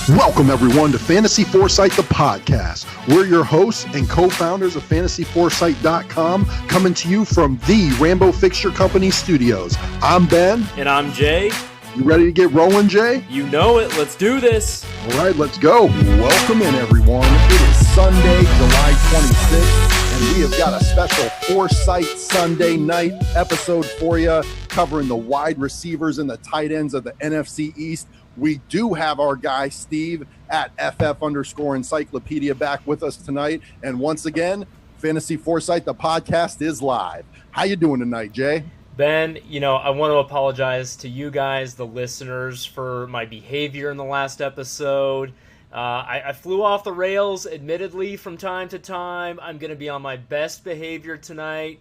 Welcome, everyone, to Fantasy Foresight, the podcast. We're your hosts and co-founders of fantasyforesight.com, coming to you from the Rambo Fixture Company studios. I'm Ben. And I'm Jay. You ready to get rolling, Jay? You know it. Let's do this. All right, let's go. Welcome in, everyone. It is Sunday, July 26th, and we have got a special Foresight Sunday night episode for you, covering the wide receivers and the tight ends of the NFC East. We do have our guy, Steve, at FF_encyclopedia back with us tonight. And once again, Fantasy Foresight, the podcast, is live. How you doing tonight, Jay? Ben, I want to apologize to you guys, the listeners, for my behavior in the last episode. I flew off the rails, admittedly, from time to time. I'm going to be on my best behavior tonight.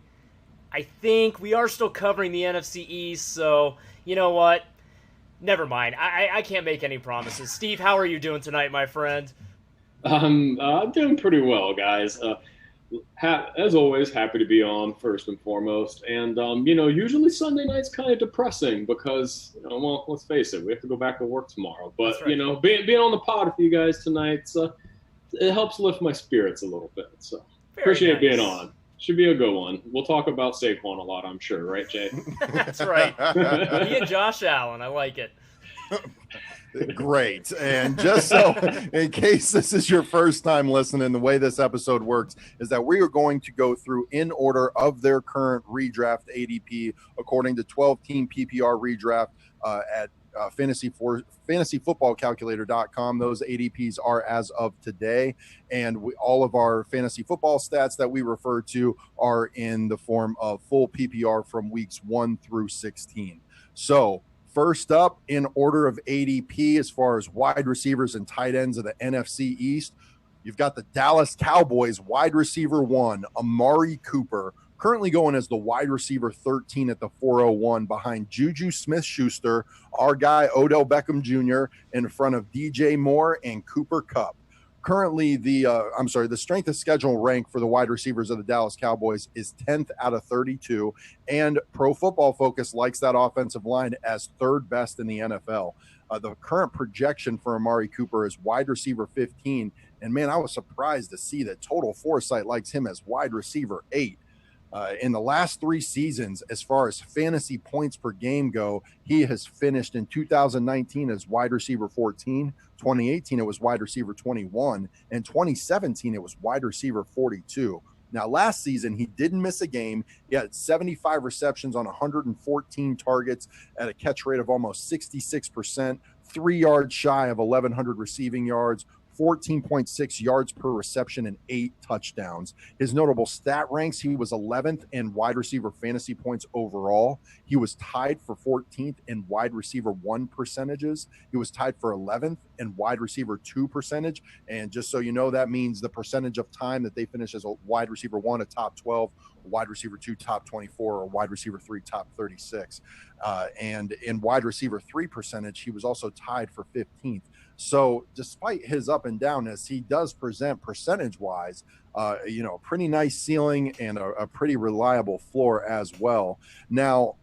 I think we are still covering the NFC East, so you know what? Never mind. I can't make any promises. Steve, how are you doing tonight, my friend? I'm doing pretty well, guys. As always, happy to be on first and foremost. And, usually Sunday night's kind of depressing because, well, let's face it, we have to go back to work tomorrow. But, right. Being on the pod with you guys tonight, it helps lift my spirits a little bit. So appreciate being on. Should be a good one. We'll talk about Saquon a lot, I'm sure. Right, Jay? That's right. Me and Josh Allen. I like it. Great. And just so, in case this is your first time listening, the way this episode works is that we are going to go through in order of their current redraft ADP according to 12-team PPR redraft at fantasyfootballcalculator.com. Those ADPs are as of today, and all of our fantasy football stats that we refer to are in the form of full PPR from weeks 1 through 16. So first up in order of ADP, as far as wide receivers and tight ends of the NFC East, you've got the Dallas Cowboys wide receiver 1, Amari Cooper, currently going as the wide receiver 13 at the 401 behind Juju Smith-Schuster, our guy Odell Beckham Jr., in front of DJ Moore and Cooper Kupp. Currently, the strength of schedule rank for the wide receivers of the Dallas Cowboys is 10th out of 32, and Pro Football Focus likes that offensive line as third best in the NFL. The current projection for Amari Cooper is wide receiver 15, and man, I was surprised to see that Total Foresight likes him as wide receiver 8. In the last 3 seasons, as far as fantasy points per game go, he has finished in 2019 as wide receiver 14, 2018 it was wide receiver 21, and 2017 it was wide receiver 42. Now, last season, he didn't miss a game. He had 75 receptions on 114 targets at a catch rate of almost 66%, 3 yards shy of 1,100 receiving yards, 14.6 yards per reception, and 8 touchdowns. His notable stat ranks, he was 11th in wide receiver fantasy points overall. He was tied for 14th in wide receiver 1 percentages. He was tied for 11th in wide receiver 2 percentage. And just so you know, that means the percentage of time that they finish as a wide receiver 1, a top 12, wide receiver 2, top 24, or wide receiver 3, top 36. And in wide receiver 3 percentage, he was also tied for 15th. So despite his up and downness, he does present percentage-wise, pretty nice ceiling and a pretty reliable floor as well. Now,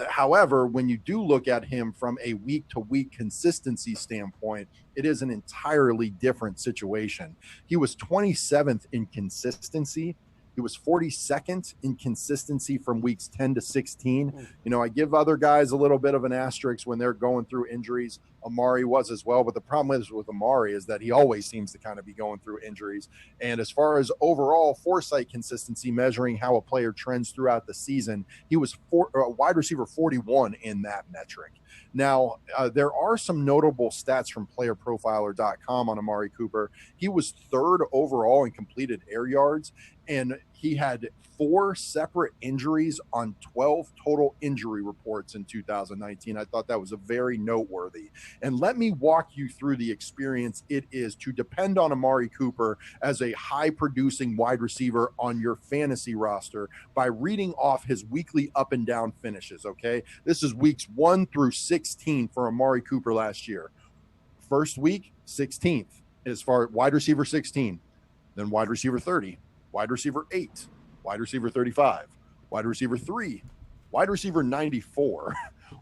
however, when you do look at him from a week-to-week consistency standpoint, it is an entirely different situation. He was 27th in consistency. He was 42nd in consistency from weeks 10 to 16. I give other guys a little bit of an asterisk when they're going through injuries. Amari was as well, but the problem is with Amari is that he always seems to kind of be going through injuries. And as far as overall Foresight consistency, measuring how a player trends throughout the season, he was wide receiver 41 in that metric. Now, there are some notable stats from playerprofiler.com on Amari Cooper. He was 3rd overall in completed air yards, and he had 4 separate injuries on 12 total injury reports in 2019. I thought that was a very noteworthy. And let me walk you through the experience it is to depend on Amari Cooper as a high-producing wide receiver on your fantasy roster by reading off his weekly up and down finishes, okay? This is weeks 1 through 16 for Amari Cooper last year. First week, 16th, as far as wide receiver 16, then wide receiver 30, wide receiver 8, wide receiver 35, wide receiver 3, wide receiver 94,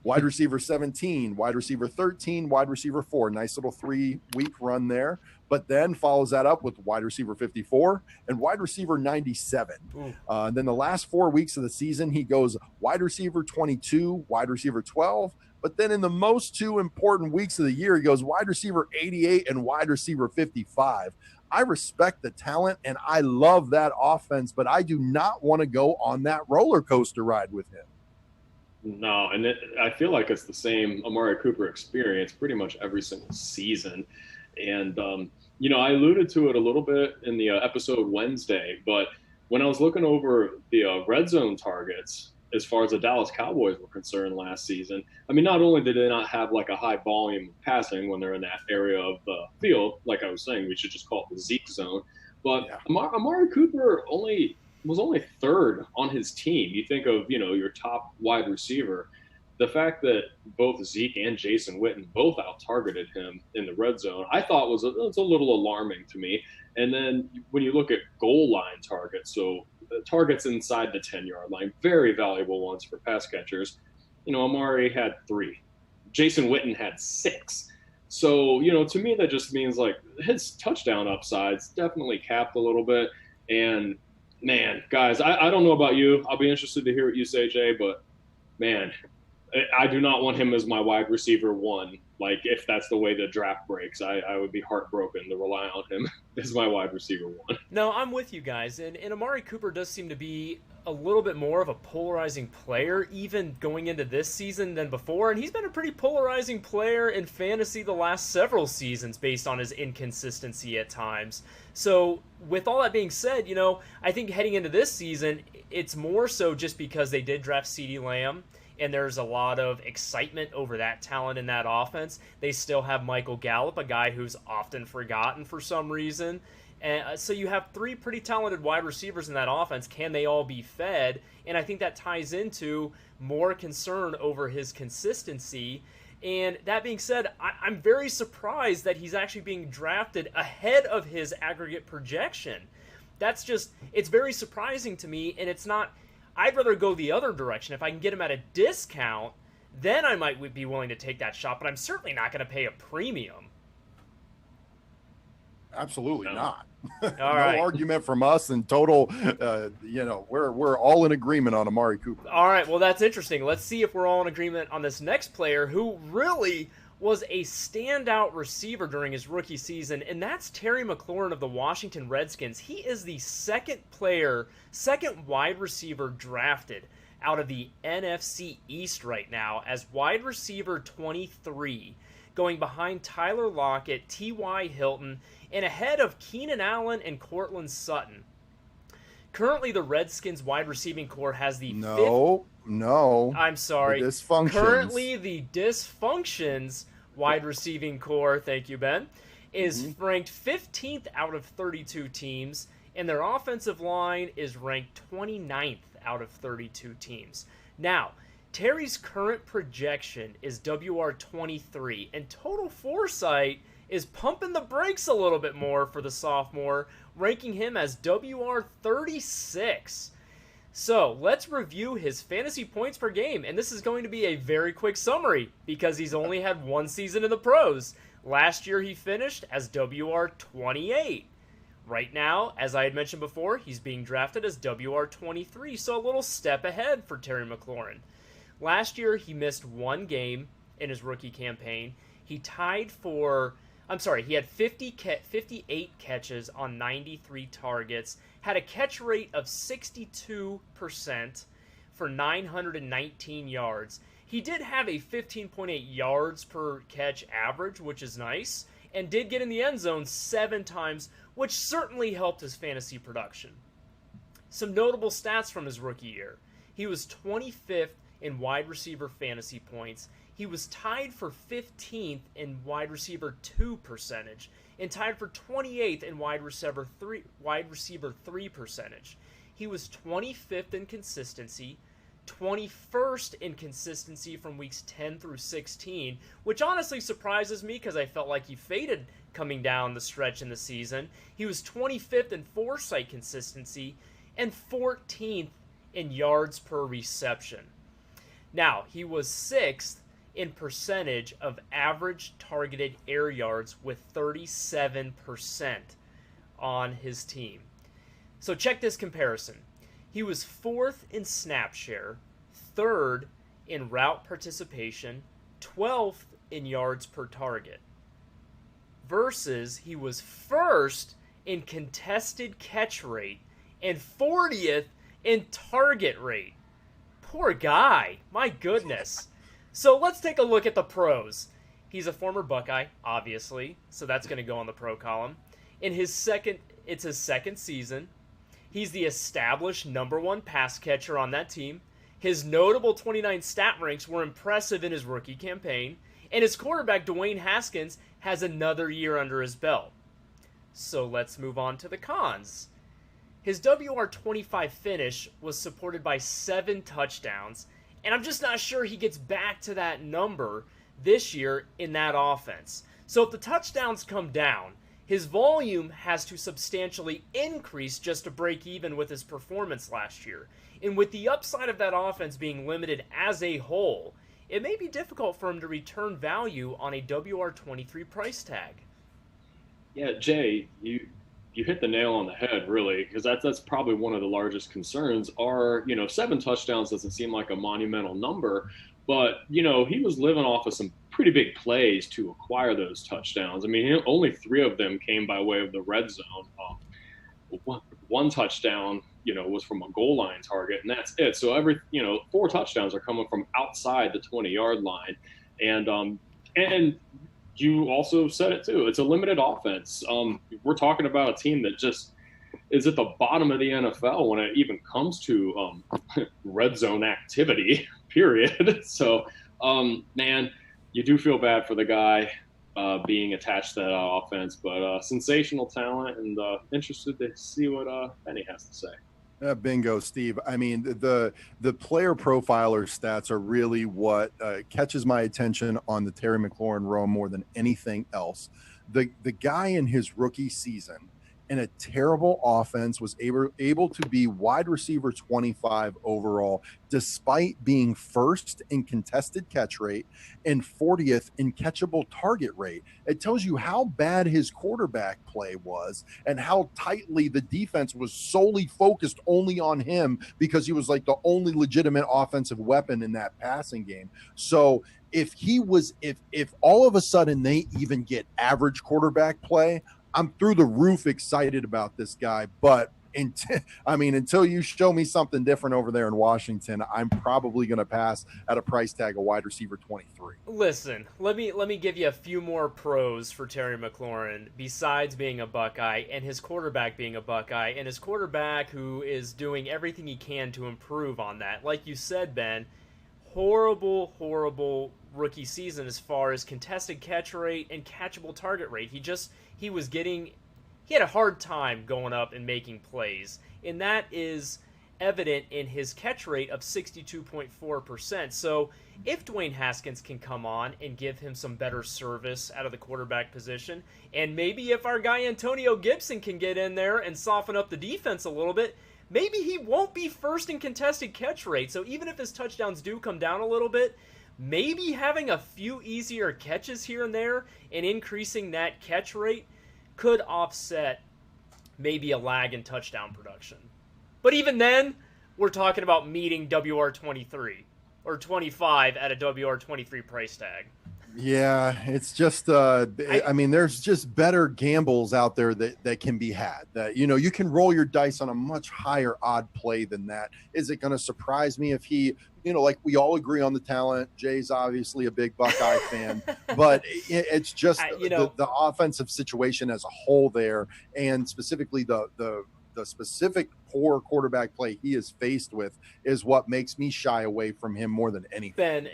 Wide receiver 17, wide receiver 13, wide receiver 4. Nice little 3-week run there. But then follows that up with wide receiver 54 and wide receiver 97. Then the last 4 weeks of the season, he goes wide receiver 22, wide receiver 12. But then in the most two important weeks of the year, he goes wide receiver 88 and wide receiver 55. I respect the talent and I love that offense, but I do not want to go on that roller coaster ride with him. No, and I feel like it's the same Amari Cooper experience pretty much every single season. And, I alluded to it a little bit in the episode Wednesday, but when I was looking over the red zone targets, as far as the Dallas Cowboys were concerned last season, I mean, not only did they not have like a high volume of passing when they're in that area of the field, like I was saying, we should just call it the Zeke zone, but Amari Cooper was only third on his team. You think of, your top wide receiver. The fact that both Zeke and Jason Witten both out-targeted him in the red zone, I thought was a little alarming to me. And then when you look at goal line targets, so targets inside the 10-yard line, very valuable ones for pass catchers. Amari had 3. Jason Witten had 6. So, to me, that just means like his touchdown upside's definitely capped a little bit. And man, guys, I don't know about you. I'll be interested to hear what you say, Jay, but man, I do not want him as my wide receiver 1. Like, if that's the way the draft breaks, I would be heartbroken to rely on him as my wide receiver 1. No, I'm with you guys. And Amari Cooper does seem to be a little bit more of a polarizing player, even going into this season than before. And he's been a pretty polarizing player in fantasy the last several seasons based on his inconsistency at times. So with all that being said, I think heading into this season, it's more so just because they did draft CeeDee Lamb. And there's a lot of excitement over that talent in that offense. They still have Michael Gallup, a guy who's often forgotten for some reason. And so you have 3 pretty talented wide receivers in that offense. Can they all be fed? And I think that ties into more concern over his consistency. And that being said, I'm very surprised that he's actually being drafted ahead of his aggregate projection. It's very surprising to me, and it's not... I'd rather go the other direction. If I can get him at a discount, then I might be willing to take that shot, but I'm certainly not going to pay a premium. Absolutely not. All no right. argument from us in total. We're all in agreement on Amari Cooper. All right, well, that's interesting. Let's see if we're all in agreement on this next player who really was a standout receiver during his rookie season, and that's Terry McLaurin of the Washington Redskins. He is the second wide receiver drafted out of the NFC East right now as wide receiver 23, going behind Tyler Lockett, T.Y. Hilton, and ahead of Keenan Allen and Courtland Sutton. Currently, the Redskins wide receiving core has the I'm sorry. The Dysfunctions. Currently, the Dysfunctions wide receiving core, thank you, Ben, is ranked 15th out of 32 teams, and their offensive line is ranked 29th out of 32 teams. Now, Terry's current projection is WR23, and Total Foresight is pumping the brakes a little bit more for the sophomore, ranking him as WR36. So let's review his fantasy points per game, and this is going to be a very quick summary because he's only had 1 season in the pros. Last year he finished as WR28. Right now, as I had mentioned before, he's being drafted as WR23, so a little step ahead for Terry McLaurin. Last year he missed 1 game in his rookie campaign. He had 58 catches on 93 targets, had a catch rate of 62% for 919 yards. He did have a 15.8 yards per catch average, which is nice, and did get in the end zone 7 times, which certainly helped his fantasy production. Some notable stats from his rookie year. He was 25th in wide receiver fantasy points. He was tied for 15th in wide receiver 2 percentage and tied for 28th in wide receiver 3 percentage. He was 25th in consistency, 21st in consistency from weeks 10 through 16, which honestly surprises me because I felt like he faded coming down the stretch in the season. He was 25th in foresight consistency and 14th in yards per reception. Now, he was 6th in percentage of average targeted air yards with 37% on his team. So check this comparison. He was 4th in snap share, 3rd in route participation, 12th in yards per target. Versus he was 1st in contested catch rate and 40th in target rate. Poor guy. My goodness. So let's take a look at the pros. He's a former Buckeye, obviously, so that's going to go on the pro column. It's his second season. He's the established #1 pass catcher on that team. His notable 29 stat ranks were impressive in his rookie campaign, and his quarterback, Dwayne Haskins, has another year under his belt. So let's move on to the cons. His WR25 finish was supported by 7 touchdowns, and I'm just not sure he gets back to that number this year in that offense. So if the touchdowns come down, his volume has to substantially increase just to break even with his performance last year. And with the upside of that offense being limited as a whole, it may be difficult for him to return value on a WR23 price tag. Yeah, Jay, you hit the nail on the head, really, because that's probably one of the largest concerns. 7 touchdowns doesn't seem like a monumental number, but he was living off of some pretty big plays to acquire those touchdowns. I mean, only 3 of them came by way of the red zone. One touchdown, was from a goal line target, and that's it. So 4 touchdowns are coming from outside the 20-yard line, and you also said it too. It's a limited offense. We're talking about a team that just is at the bottom of the NFL when it even comes to red zone activity, period. So, man, you do feel bad for the guy being attached to that offense, but sensational talent, and interested to see what Benny has to say. Bingo, Steve. I mean, the player profiler stats are really what catches my attention on the Terry McLaurin row more than anything else. The guy in his rookie season in a terrible offense was able to be wide receiver 25 overall, despite being 1st in contested catch rate and 40th in catchable target rate. It tells you how bad his quarterback play was and how tightly the defense was solely focused only on him because he was like the only legitimate offensive weapon in that passing game. So if all of a sudden they even get average quarterback play, I'm through the roof excited about this guy, but until you show me something different over there in Washington, I'm probably going to pass at a price tag of wide receiver 23. Listen, let me give you a few more pros for Terry McLaurin besides being a Buckeye and his quarterback being a Buckeye and his quarterback who is doing everything he can to improve on that. Like you said, Ben, horrible rookie season as far as contested catch rate and catchable target rate. He had a hard time going up and making plays, and that is evident in his catch rate of 62.4%. So if Dwayne Haskins can come on and give him some better service out of the quarterback position, and maybe if our guy Antonio Gibson can get in there and soften up the defense a little bit, maybe he won't be 1st in contested catch rate. So even if his touchdowns do come down a little bit, maybe having a few easier catches here and there and increasing that catch rate could offset maybe a lag in touchdown production. But even then, we're talking about meeting WR23 or 25 at a WR23 price tag. Yeah, it's just there's just better gambles out there that can be had. That you can roll your dice on a much higher odd play than that. Is it going to surprise me if he, like we all agree on the talent? Jay's obviously a big Buckeye fan, but it's just the offensive situation as a whole there, and specifically the specific poor quarterback play he is faced with is what makes me shy away from him more than anything. Ben,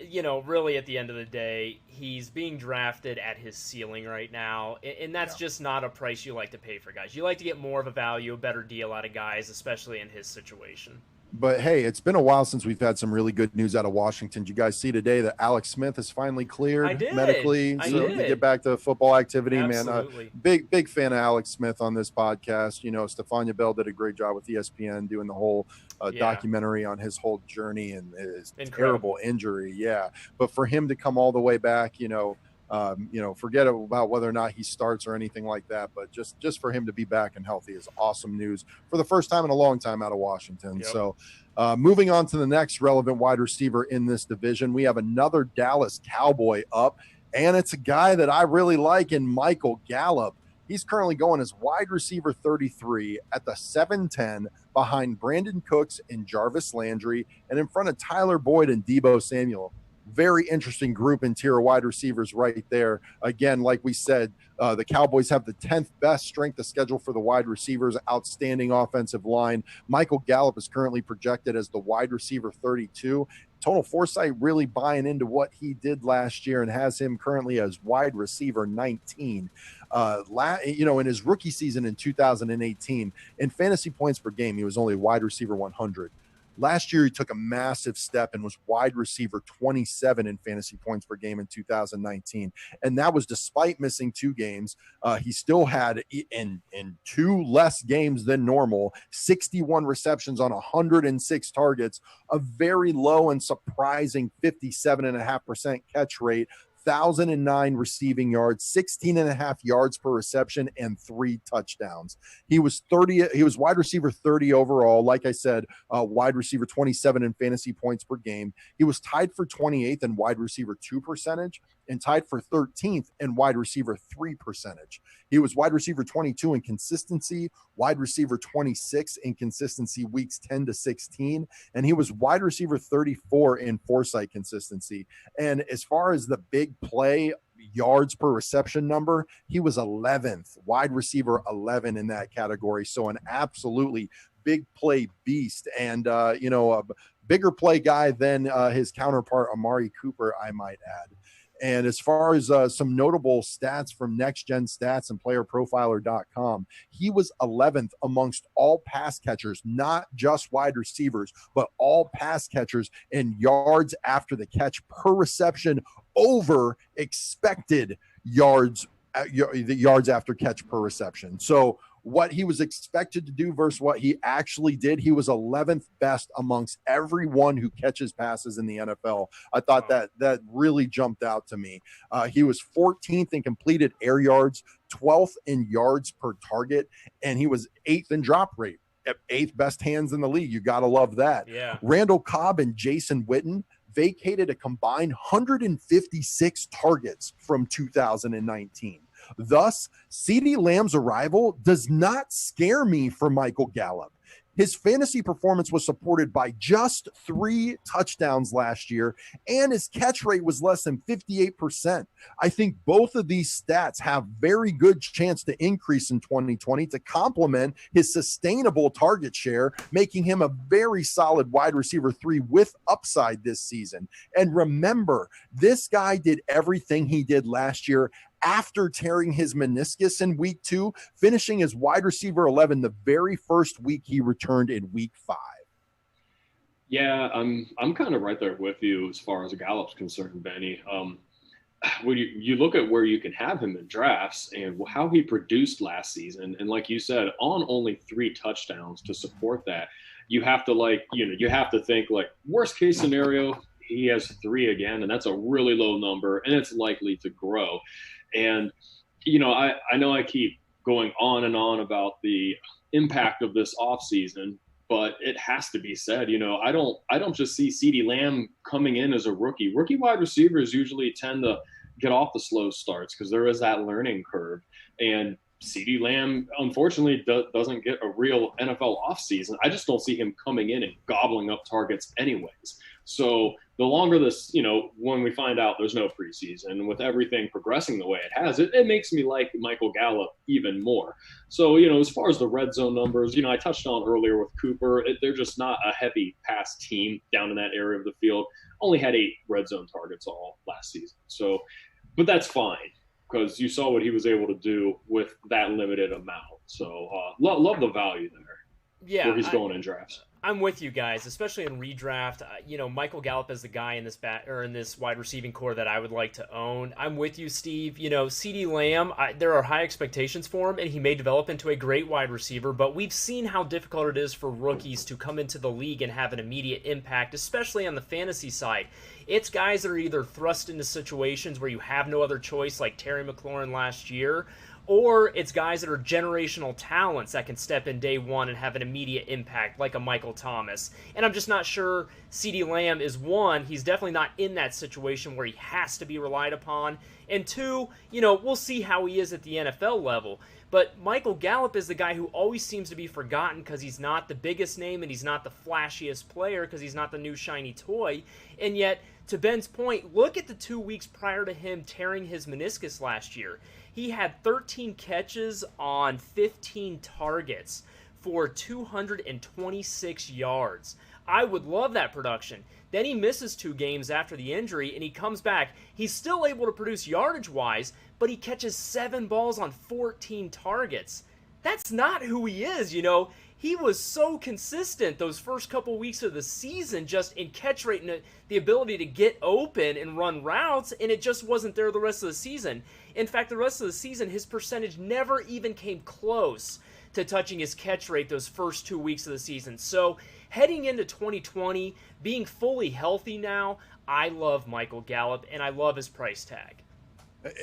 really at the end of the day, he's being drafted at his ceiling right now, and that's just not a price you like to pay for guys. You like to get more of a value, a better deal out of guys, especially in his situation. But hey, it's been a while since we've had some really good news out of Washington. Did you guys see today that Alex Smith is finally cleared medically to get back to football activity? Absolutely. Man, big fan of Alex Smith on this podcast. You know, Stefania Bell did a great job with ESPN doing the whole documentary on his whole journey and his terrible injury. Yeah, but for him to come all the way back, forget about whether or not he starts or anything like that, but just for him to be back and healthy is awesome news for the first time in a long time out of Washington. Yep. So moving on to the next relevant wide receiver in this division, we have another Dallas Cowboy up, and it's a guy that I really like in Michael Gallup. He's currently going as wide receiver 33 at the 7-10 behind Brandon Cooks and Jarvis Landry and in front of Tyler Boyd and Deebo Samuel. Very interesting group and tier of wide receivers right there. Again, like we said, the Cowboys have the 10th best strength of schedule for the wide receivers, outstanding offensive line. Michael Gallup is currently projected as the wide receiver 32. Total Foresight really buying into what he did last year and has him currently as wide receiver 19. In his rookie season in 2018, in fantasy points per game, he was only wide receiver 100. Last year, he took a massive step and was wide receiver 27 in fantasy points per game in 2019. And that was despite missing 2 games. He still had, in 2 less games than normal, 61 receptions on 106 targets, a very low and surprising 57.5% catch rate, 1,009 receiving yards, 16.5 yards per reception, and 3 touchdowns. He was wide receiver 30 overall. Like I said, wide receiver 27 in fantasy points per game. He was tied for 28th in wide receiver 2 percentage and tied for 13th in wide receiver 3 percentage. He was wide receiver 22 in consistency, wide receiver 26 in consistency weeks 10 to 16, and he was wide receiver 34 in Foresight consistency. And as far as the big play yards per reception number, he was 11th, wide receiver 11 in that category. So an absolutely big play beast, and a bigger play guy than his counterpart Amari Cooper, I might add. And as far as some notable stats from Next Gen Stats and PlayerProfiler.com, he was 11th amongst all pass catchers, not just wide receivers, but all pass catchers in yards after the catch per reception over expected yards after catch per reception. So what he was expected to do versus what he actually did, he was 11th best amongst everyone who catches passes in the NFL. I thought that really jumped out to me. He was 14th in completed air yards, 12th in yards per target, and he was 8th in drop rate. 8th best hands in the league. You got to love that. Yeah. Randall Cobb and Jason Witten vacated a combined 156 targets from 2019. Thus, CeeDee Lamb's arrival does not scare me for Michael Gallup. His fantasy performance was supported by just 3 touchdowns last year, and his catch rate was less than 58%. I think both of these stats have very good chance to increase in 2020 to complement his sustainable target share, making him a very solid wide receiver 3 with upside this season. And remember, this guy did everything he did last year after tearing his meniscus in week 2, finishing as wide receiver 11 the very first week he returned in week 5. Yeah, I'm kind of right there with you as far as Gallup's concerned, Benny. When you look at where you can have him in drafts and how he produced last season, and like you said, on only 3 touchdowns to support that, you have to think like worst case scenario, he has 3 again, and that's a really low number, and it's likely to grow. And, I know I keep going on and on about the impact of this offseason, but it has to be said, I don't just see CeeDee Lamb coming in as a rookie. Rookie wide receivers usually tend to get off the slow starts because there is that learning curve. And CeeDee Lamb, unfortunately, doesn't get a real NFL offseason. I just don't see him coming in and gobbling up targets anyways. So the longer this, when we find out there's no preseason, with everything progressing the way it has, it makes me like Michael Gallup even more. So, as far as the red zone numbers, I touched on earlier with Cooper, they're just not a heavy pass team down in that area of the field. Only had 8 red zone targets all last season. So, but that's fine, because you saw what he was able to do with that limited amount. So love the value there. Yeah, where he's going in drafts. I'm with you guys, especially in redraft. Michael Gallup is the guy in this wide receiving core that I would like to own. I'm with you, Steve. CeeDee Lamb, there are high expectations for him, and he may develop into a great wide receiver. But we've seen how difficult it is for rookies to come into the league and have an immediate impact, especially on the fantasy side. It's guys that are either thrust into situations where you have no other choice, like Terry McLaurin last year, or it's guys that are generational talents that can step in day one and have an immediate impact, like a Michael Thomas. And I'm just not sure CeeDee Lamb is one. He's definitely not in that situation where he has to be relied upon. And two, we'll see how he is at the NFL level. But Michael Gallup is the guy who always seems to be forgotten because he's not the biggest name and he's not the flashiest player because he's not the new shiny toy. And yet, to Ben's point, look at the 2 weeks prior to him tearing his meniscus last year. He had 13 catches on 15 targets for 226 yards. I would love that production. Then he misses 2 games after the injury, and he comes back. He's still able to produce yardage-wise, but he catches 7 balls on 14 targets. That's not who he is, He was so consistent those first couple weeks of the season just in catch rate and the ability to get open and run routes, and it just wasn't there the rest of the season. In fact, the rest of the season, his percentage never even came close to touching his catch rate those first 2 weeks of the season. So heading into 2020, being fully healthy now, I love Michael Gallup, and I love his price tag.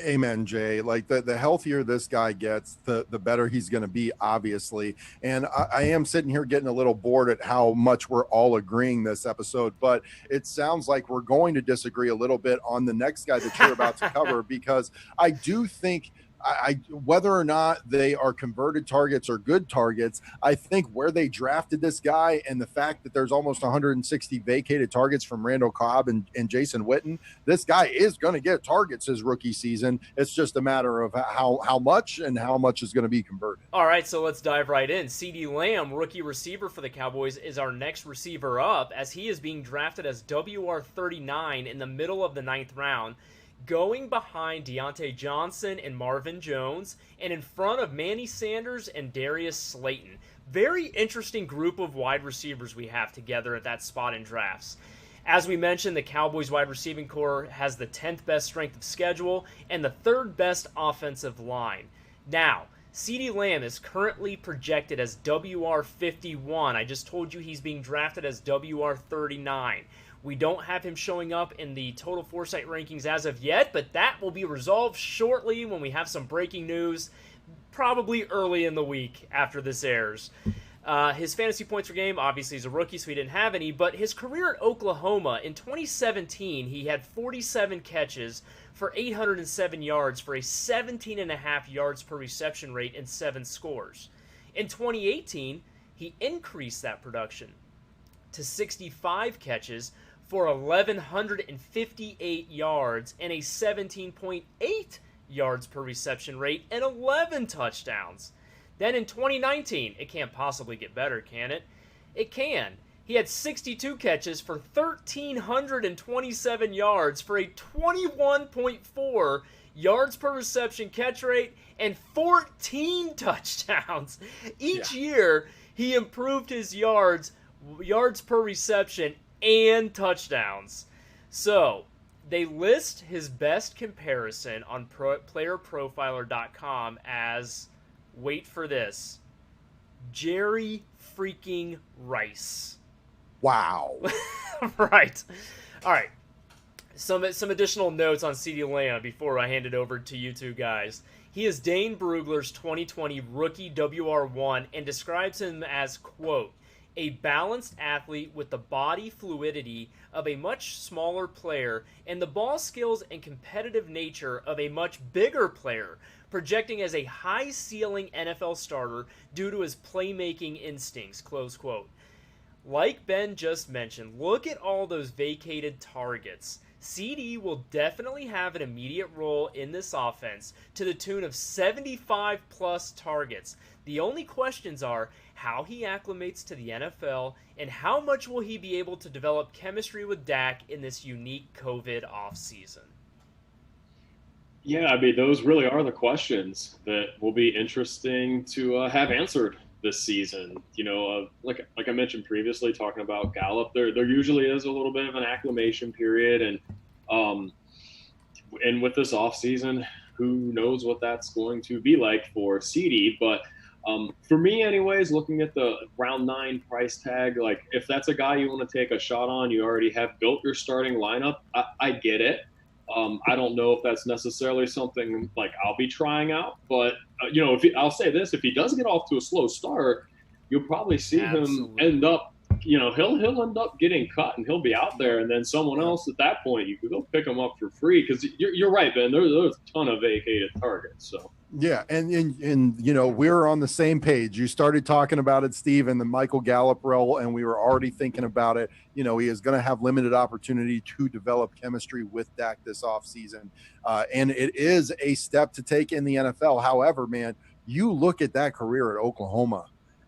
Amen, Jay. Like the healthier this guy gets, the better he's going to be, obviously. And I am sitting here getting a little bored at how much we're all agreeing this episode, but it sounds like we're going to disagree a little bit on the next guy that you're about to cover, because I do think whether or not they are converted targets or good targets, I think where they drafted this guy and the fact that there's almost 160 vacated targets from Randall Cobb and Jason Witten, this guy is going to get targets his rookie season. It's just a matter of how much and how much is going to be converted. All right, so let's dive right in. CeeDee Lamb, rookie receiver for the Cowboys, is our next receiver up, as he is being drafted as WR39 in the middle of the 9th round, going behind Deontay Johnson and Marvin Jones, and in front of Manny Sanders and Darius Slayton. Very interesting group of wide receivers we have together at that spot in drafts. As we mentioned, the Cowboys wide receiving core has the 10th best strength of schedule and the 3rd best offensive line. Now, CeeDee Lamb is currently projected as WR51. I just told you he's being drafted as WR39. We don't have him showing up in the Total Foresight rankings as of yet, but that will be resolved shortly when we have some breaking news, probably early in the week after this airs. His fantasy points per game, obviously he's a rookie, so he didn't have any, but his career at Oklahoma, in 2017, he had 47 catches for 807 yards for a 17.5 yards per reception rate and 7 scores. In 2018, he increased that production to 65 catches for 1,158 yards and a 17.8 yards per reception rate and 11 touchdowns. Then in 2019, it can't possibly get better, can it? It can. He had 62 catches for 1,327 yards for a 21.4 yards per reception catch rate and 14 touchdowns. Each year, he improved his yards per reception and touchdowns. So, they list his best comparison on playerprofiler.com as, wait for this, Jerry freaking Rice. Wow. Right. All right. Some additional notes on CeeDee Lamb before I hand it over to you two guys. He is Dane Brugler's 2020 rookie WR1 and describes him as, quote, a balanced athlete with the body fluidity of a much smaller player and the ball skills and competitive nature of a much bigger player, projecting as a high-ceiling NFL starter due to his playmaking instincts, close quote. Like Ben just mentioned, look at all those vacated targets. CeeDee will definitely have an immediate role in this offense to the tune of 75-plus targets. The only questions are how he acclimates to the NFL and how much will he be able to develop chemistry with Dak in this unique COVID offseason. Yeah, I mean, those really are the questions that will be interesting to have answered this seaon. Like I mentioned previously, talking about Gallup, there usually is a little bit of an acclimation period, and with this offseason, who knows what that's going to be like for CeeDee. But for me, anyways, looking at the round 9 price tag, like if that's a guy you want to take a shot on, you already have built your starting lineup. I get it. I don't know if that's necessarily something like I'll be trying out, but I'll say this: if he does get off to a slow start, you'll probably see him end up. He'll end up getting cut, and he'll be out there, and then someone else at that point you could go pick him up for free, because you're right, Ben. There's a ton of vacated targets. So yeah, and we're on the same page. You started talking about it, Steve, and the Michael Gallup role, and we were already thinking about it. He is going to have limited opportunity to develop chemistry with Dak this offseason, and it is a step to take in the NFL. However, man, you look at that career at Oklahoma.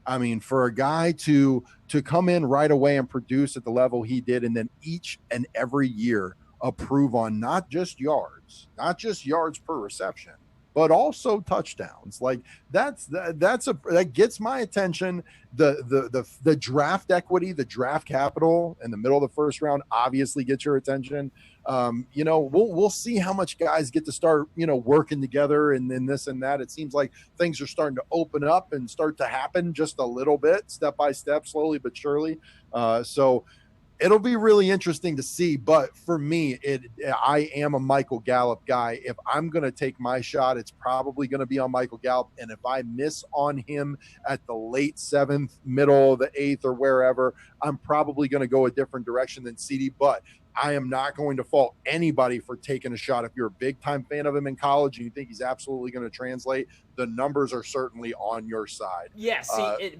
I mean, for a guy to come in right away and produce at the level he did, and then each and every year improve on not just yards per reception, but also touchdowns. Like that gets my attention. The draft equity, the draft capital in the middle of the first round obviously gets your attention. We'll see how much guys get to start, working together and then this and that. It seems like things are starting to open up and start to happen just a little bit, step by step, slowly but surely. So it'll be really interesting to see. But for me, I am a Michael Gallup guy. If I'm going to take my shot, it's probably going to be on Michael Gallup. And if I miss on him at the late 7th, middle of the 8th, or wherever, I'm probably going to go a different direction than CeeDee. But I am not going to fault anybody for taking a shot. If you're a big-time fan of him in college and you think he's absolutely going to translate, the numbers are certainly on your side. Yeah,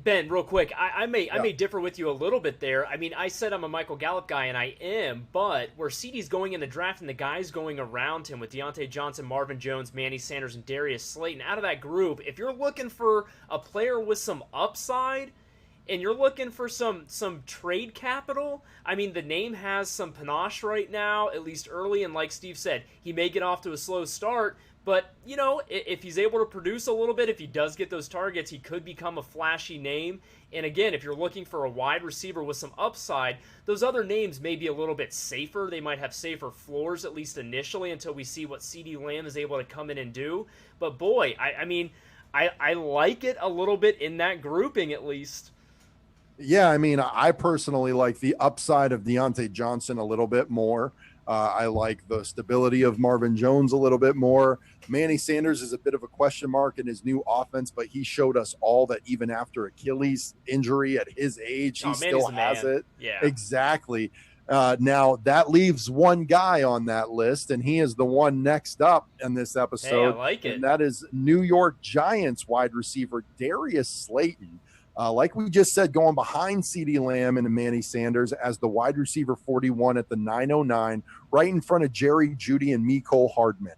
Ben, real quick, I may differ with you a little bit there. I mean, I said I'm a Michael Gallup guy, and I am, but where CeeDee's going in the draft and the guys going around him with Deontay Johnson, Marvin Jones, Manny Sanders, and Darius Slayton, out of that group, if you're looking for a player with some upside – and you're looking for some trade capital, I mean, the name has some panache right now, at least early, and like Steve said, he may get off to a slow start, but, if he's able to produce a little bit, if he does get those targets, he could become a flashy name. And again, if you're looking for a wide receiver with some upside, those other names may be a little bit safer. They might have safer floors, at least initially, until we see what CeeDee Lamb is able to come in and do. But boy, I like it a little bit in that grouping, at least. Yeah, I mean, I personally like the upside of Deontay Johnson a little bit more. I like the stability of Marvin Jones a little bit more. Manny Sanders is a bit of a question mark in his new offense, but he showed us all that even after Achilles injury at his age, he still has it. Yeah, exactly. Now, that leaves one guy on that list, and he is the one next up in this episode. Hey, I like it. And that is New York Giants wide receiver Darius Slayton. Like we just said, going behind CeeDee Lamb and Manny Sanders as the wide receiver 41 at the 909, right in front of Jerry Jeudy and Mecole Hardman.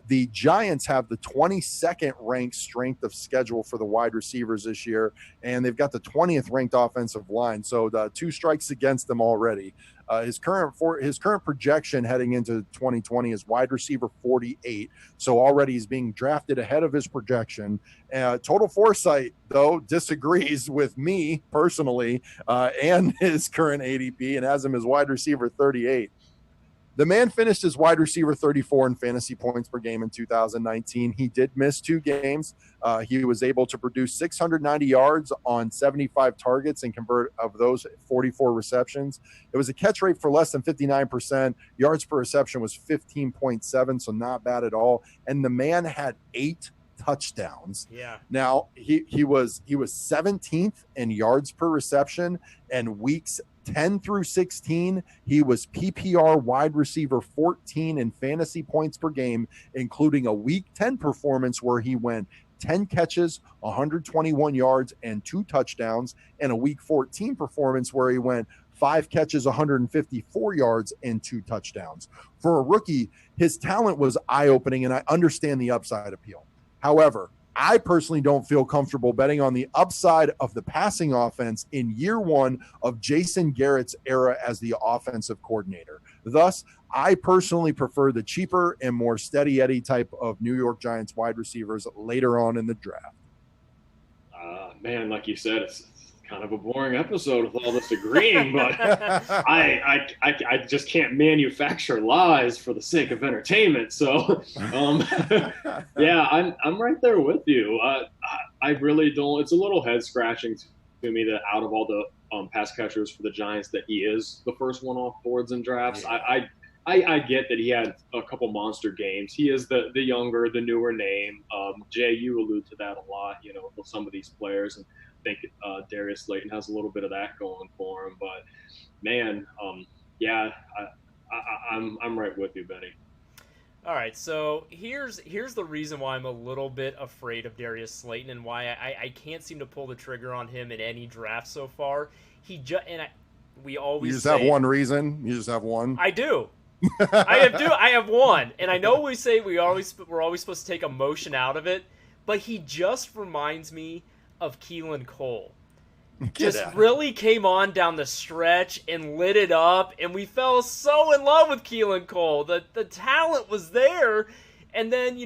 The Giants have the 22nd ranked strength of schedule for the wide receivers this year, and they've got the 20th ranked offensive line. So the 2 strikes against them already. His current projection heading into 2020 is wide receiver 48. So already he's being drafted ahead of his projection. Total Foresight, though, disagrees with me personally and his current ADP and has him as wide receiver 38. The man finished as wide receiver 34 in fantasy points per game in 2019. He did miss 2 games. He was able to produce 690 yards on 75 targets and convert of those 44 receptions. It was a catch rate for less than 59%. Yards per reception was 15.7, so not bad at all. And the man had 8 touchdowns. Yeah. Now he was 17th in yards per reception, and weeks 10 through 16, he was PPR wide receiver 14 in fantasy points per game, including a week 10 performance where he went 10 catches, 121 yards, and 2 touchdowns, and a week 14 performance where he went 5 catches, 154 yards, and 2 touchdowns. For a rookie, his talent was eye-opening, and I understand the upside appeal. However, I personally don't feel comfortable betting on the upside of the passing offense in year 1 of Jason Garrett's era as the offensive coordinator. Thus, I personally prefer the cheaper and more steady Eddie type of New York Giants wide receivers later on in the draft. man, like you said, it's kind of a boring episode with all this agreeing, but I just can't manufacture lies for the sake of entertainment. So, yeah, I'm right there with you. I really don't. It's a little head scratching to me that out of all the pass catchers for the Giants, that he is the first one off boards and drafts. Yeah. I get that he had a couple monster games. He is the younger, the newer name. Jay, you allude to that a lot, with some of these players. And I think Darius Slayton has a little bit of that going for him. But, man, yeah, I'm right with you, Benny. All right, so here's the reason why I'm a little bit afraid of Darius Slayton and why I can't seem to pull the trigger on him in any draft so far. We always You just have one reason? You just have one? I do. I have one, and I know we say we're always supposed to take emotion out of it, but he just reminds me of Keelan Cole. Really came on down the stretch and lit it up, and we fell so in love with Keelan Cole. The talent was there, and then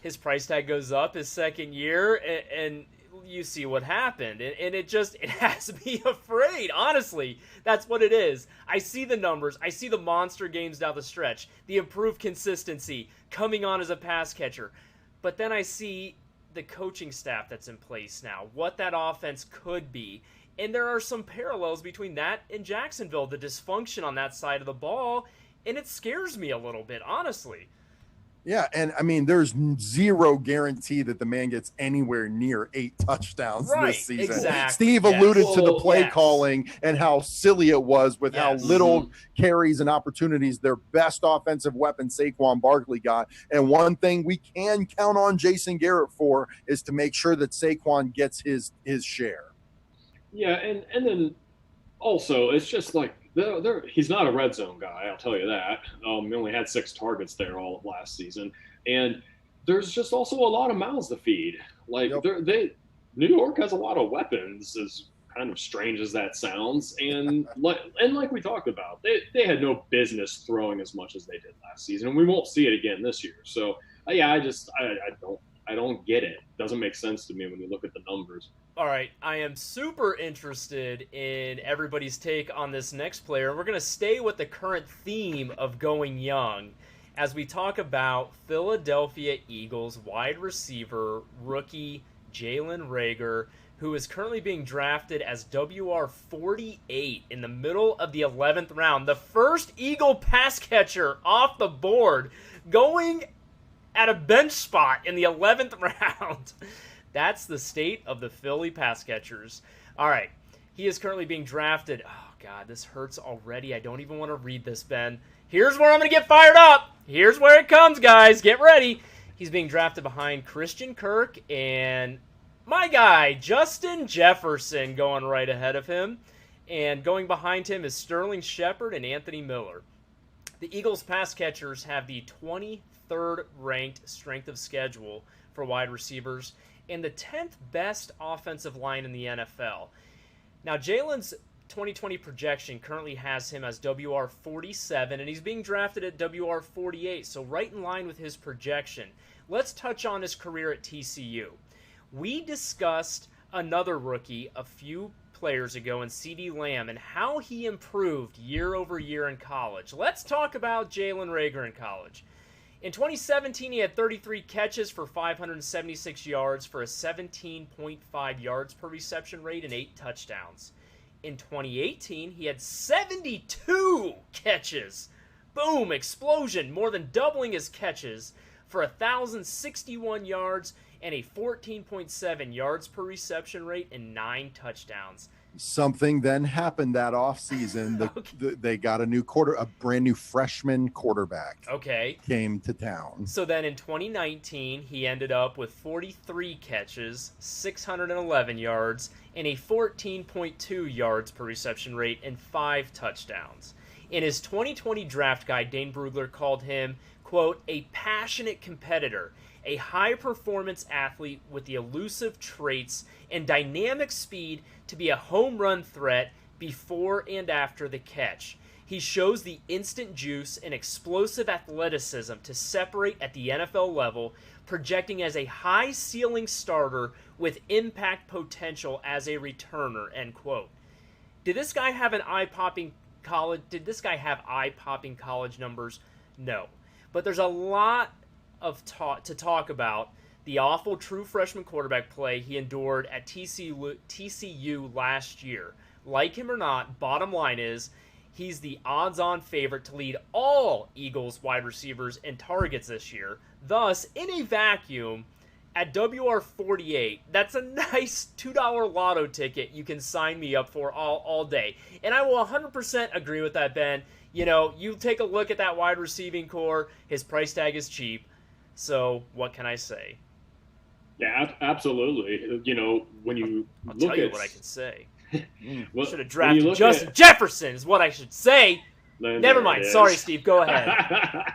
his price tag goes up his second year, and you see what happened, and it has me afraid. Honestly, that's what it is. I see the numbers, I see the monster games down the stretch, the improved consistency, coming on as a pass catcher, but then I see the coaching staff that's in place now, what that offense could be, and there are some parallels between that and Jacksonville, the dysfunction on that side of the ball, and it scares me a little bit, honestly. Yeah, and I mean, there's zero guarantee that the man gets anywhere near 8 touchdowns this season. Exactly. Steve alluded to the play calling and how silly it was with how little carries and opportunities their best offensive weapon, Saquon Barkley, got. And one thing we can count on Jason Garrett for is to make sure that Saquon gets his share. Yeah, and then also it's just like, he's not a red zone guy, I'll tell you that. He only had 6 targets there all of last season. And there's just also a lot of mouths to feed. Like, New York has a lot of weapons, as kind of strange as that sounds. And like we talked about, they had no business throwing as much as they did last season. And we won't see it again this year. So, yeah, I don't get it. It doesn't make sense to me when you look at the numbers. All right, I am super interested in everybody's take on this next player. We're going to stay with the current theme of going young as we talk about Philadelphia Eagles wide receiver rookie Jalen Reagor, who is currently being drafted as WR48 in the middle of the 11th round. The first Eagle pass catcher off the board, going at a bench spot in the 11th round. That's the state of the Philly pass catchers. All right, he is currently being drafted. Oh, God, this hurts already. I don't even want to read this, Ben. Here's where I'm going to get fired up. Here's where it comes, guys. Get ready. He's being drafted behind Christian Kirk and my guy, Justin Jefferson, going right ahead of him. And going behind him is Sterling Shepard and Anthony Miller. The Eagles pass catchers have the 23rd ranked strength of schedule for wide receivers and the 10th best offensive line in the NFL. Now, Jalen's 2020 projection currently has him as WR47, and he's being drafted at WR48, so right in line with his projection. Let's touch on his career at TCU. We discussed another rookie a few players ago in CeeDee Lamb and how he improved year over year in college. Let's talk about Jalen Reagor in college. In 2017, he had 33 catches for 576 yards for a 17.5 yards per reception rate and 8 touchdowns. In 2018, he had 72 catches. Boom, explosion, more than doubling his catches for 1,061 yards and a 14.7 yards per reception rate and 9 touchdowns. Something then happened that offseason. They got a brand new freshman quarterback. Okay. Came to town. So then in 2019, he ended up with 43 catches, 611 yards, and a 14.2 yards per reception rate and 5 touchdowns. In his 2020 draft guide, Dane Brugler called him, quote, a passionate competitor, a high-performance athlete with the elusive traits and dynamic speed to be a home run threat before and after the catch. He shows the instant juice and explosive athleticism to separate at the NFL level, projecting as a high-ceiling starter with impact potential as a returner, end quote. Did this guy have eye-popping college numbers? No. But there's a lot of to talk about the awful true freshman quarterback play he endured at TCU last year. Like him or not, bottom line is he's the odds-on favorite to lead all Eagles wide receivers in targets this year. Thus, in a vacuum, at WR48, that's a nice $2 lotto ticket you can sign me up for all day. And I will 100% agree with that, Ben. You know, you take a look at that wide receiving core, his price tag is cheap. So, what can I say? Yeah, absolutely. You know, when you I'll look tell you at what I can say. well, should have drafted Justin Jefferson is what I should say. Never mind. Sorry, Steve. Go ahead.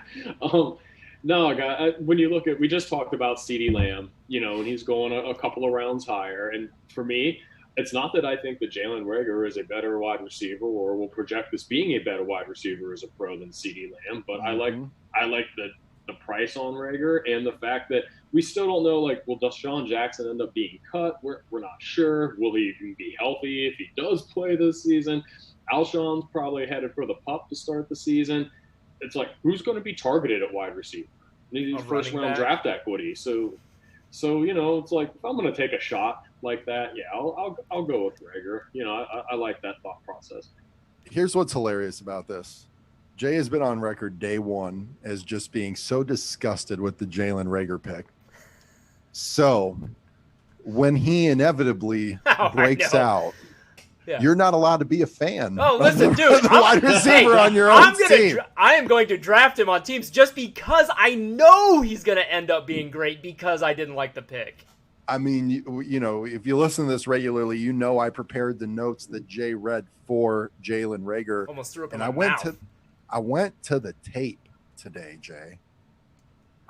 No, guy. When you look at, we just talked about CeeDee Lamb, you know, and he's going a couple of rounds higher. And for me, it's not that I think that Jalen Reagor is a better wide receiver or will project this being a better wide receiver as a pro than CeeDee Lamb, but I like the price on Reagor and the fact that we still don't know, like, will Desean Jackson end up being cut? We're not sure. Will he even be healthy if he does play this season? Alshon's probably headed for the pup to start the season. It's like, who's going to be targeted at wide receiver? Needs first-round draft equity. So you know, it's like, if I'm going to take a shot like that, yeah, I'll go with Reagor. You know, I like that thought process. Here's what's hilarious about this. Jay has been on record day one as just being so disgusted with the Jalen Reagor pick. So when he inevitably breaks out, you're not allowed to be a fan. Oh, listen, dude, the wide receiver on your own team. I am going to draft him on teams just because I know he's going to end up being great because I didn't like the pick. I mean, you know, if you listen to this regularly, you know I prepared the notes that Jay read for Jalen Reagor. Almost threw up in my mouth. I went to the tape today, Jay.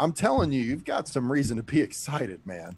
I'm telling you, you've got some reason to be excited, man.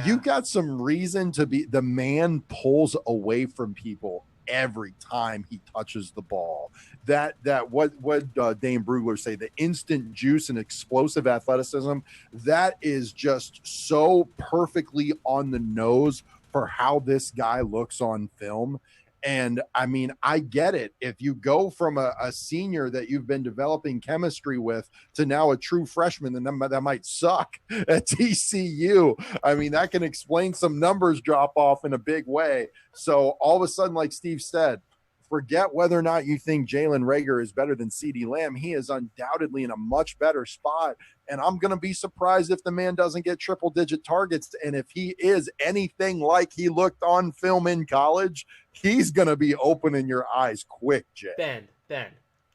You've got some reason to be. The man pulls away from people every time he touches the ball. What Dane Brugler say, the instant juice and explosive athleticism, that is just so perfectly on the nose for how this guy looks on film. And I mean, I get it. If you go from a senior that you've been developing chemistry with to now a true freshman, then that might suck at TCU. I mean, that can explain some numbers drop off in a big way. So all of a sudden, like Steve said, forget whether or not you think Jalen Reagor is better than CeeDee Lamb. He is undoubtedly in a much better spot. And I'm going to be surprised if the man doesn't get triple-digit targets. And if he is anything like he looked on film in college, he's going to be opening your eyes quick, Jay. Ben,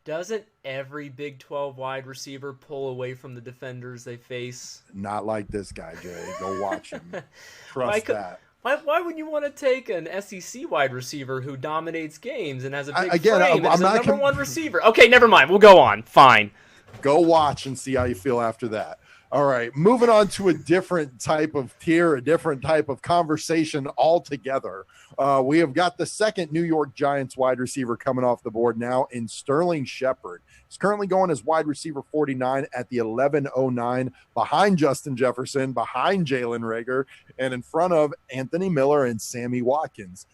doesn't every Big 12 wide receiver pull away from the defenders they face? Not like this guy, Jay. Go watch him. Trust that. Why would you want to take an SEC wide receiver who dominates games and has a big frame and is a number one receiver? Okay, never mind. We'll go on. Fine. Go watch and see how you feel after that. All right, moving on to a different type of tier, a different type of conversation altogether. We have got the second New York Giants wide receiver coming off the board now in Sterling Shepard. He's currently going as wide receiver 49 at the 1109, behind Justin Jefferson, behind Jalen Reagor, and in front of Anthony Miller and Sammy Watkins.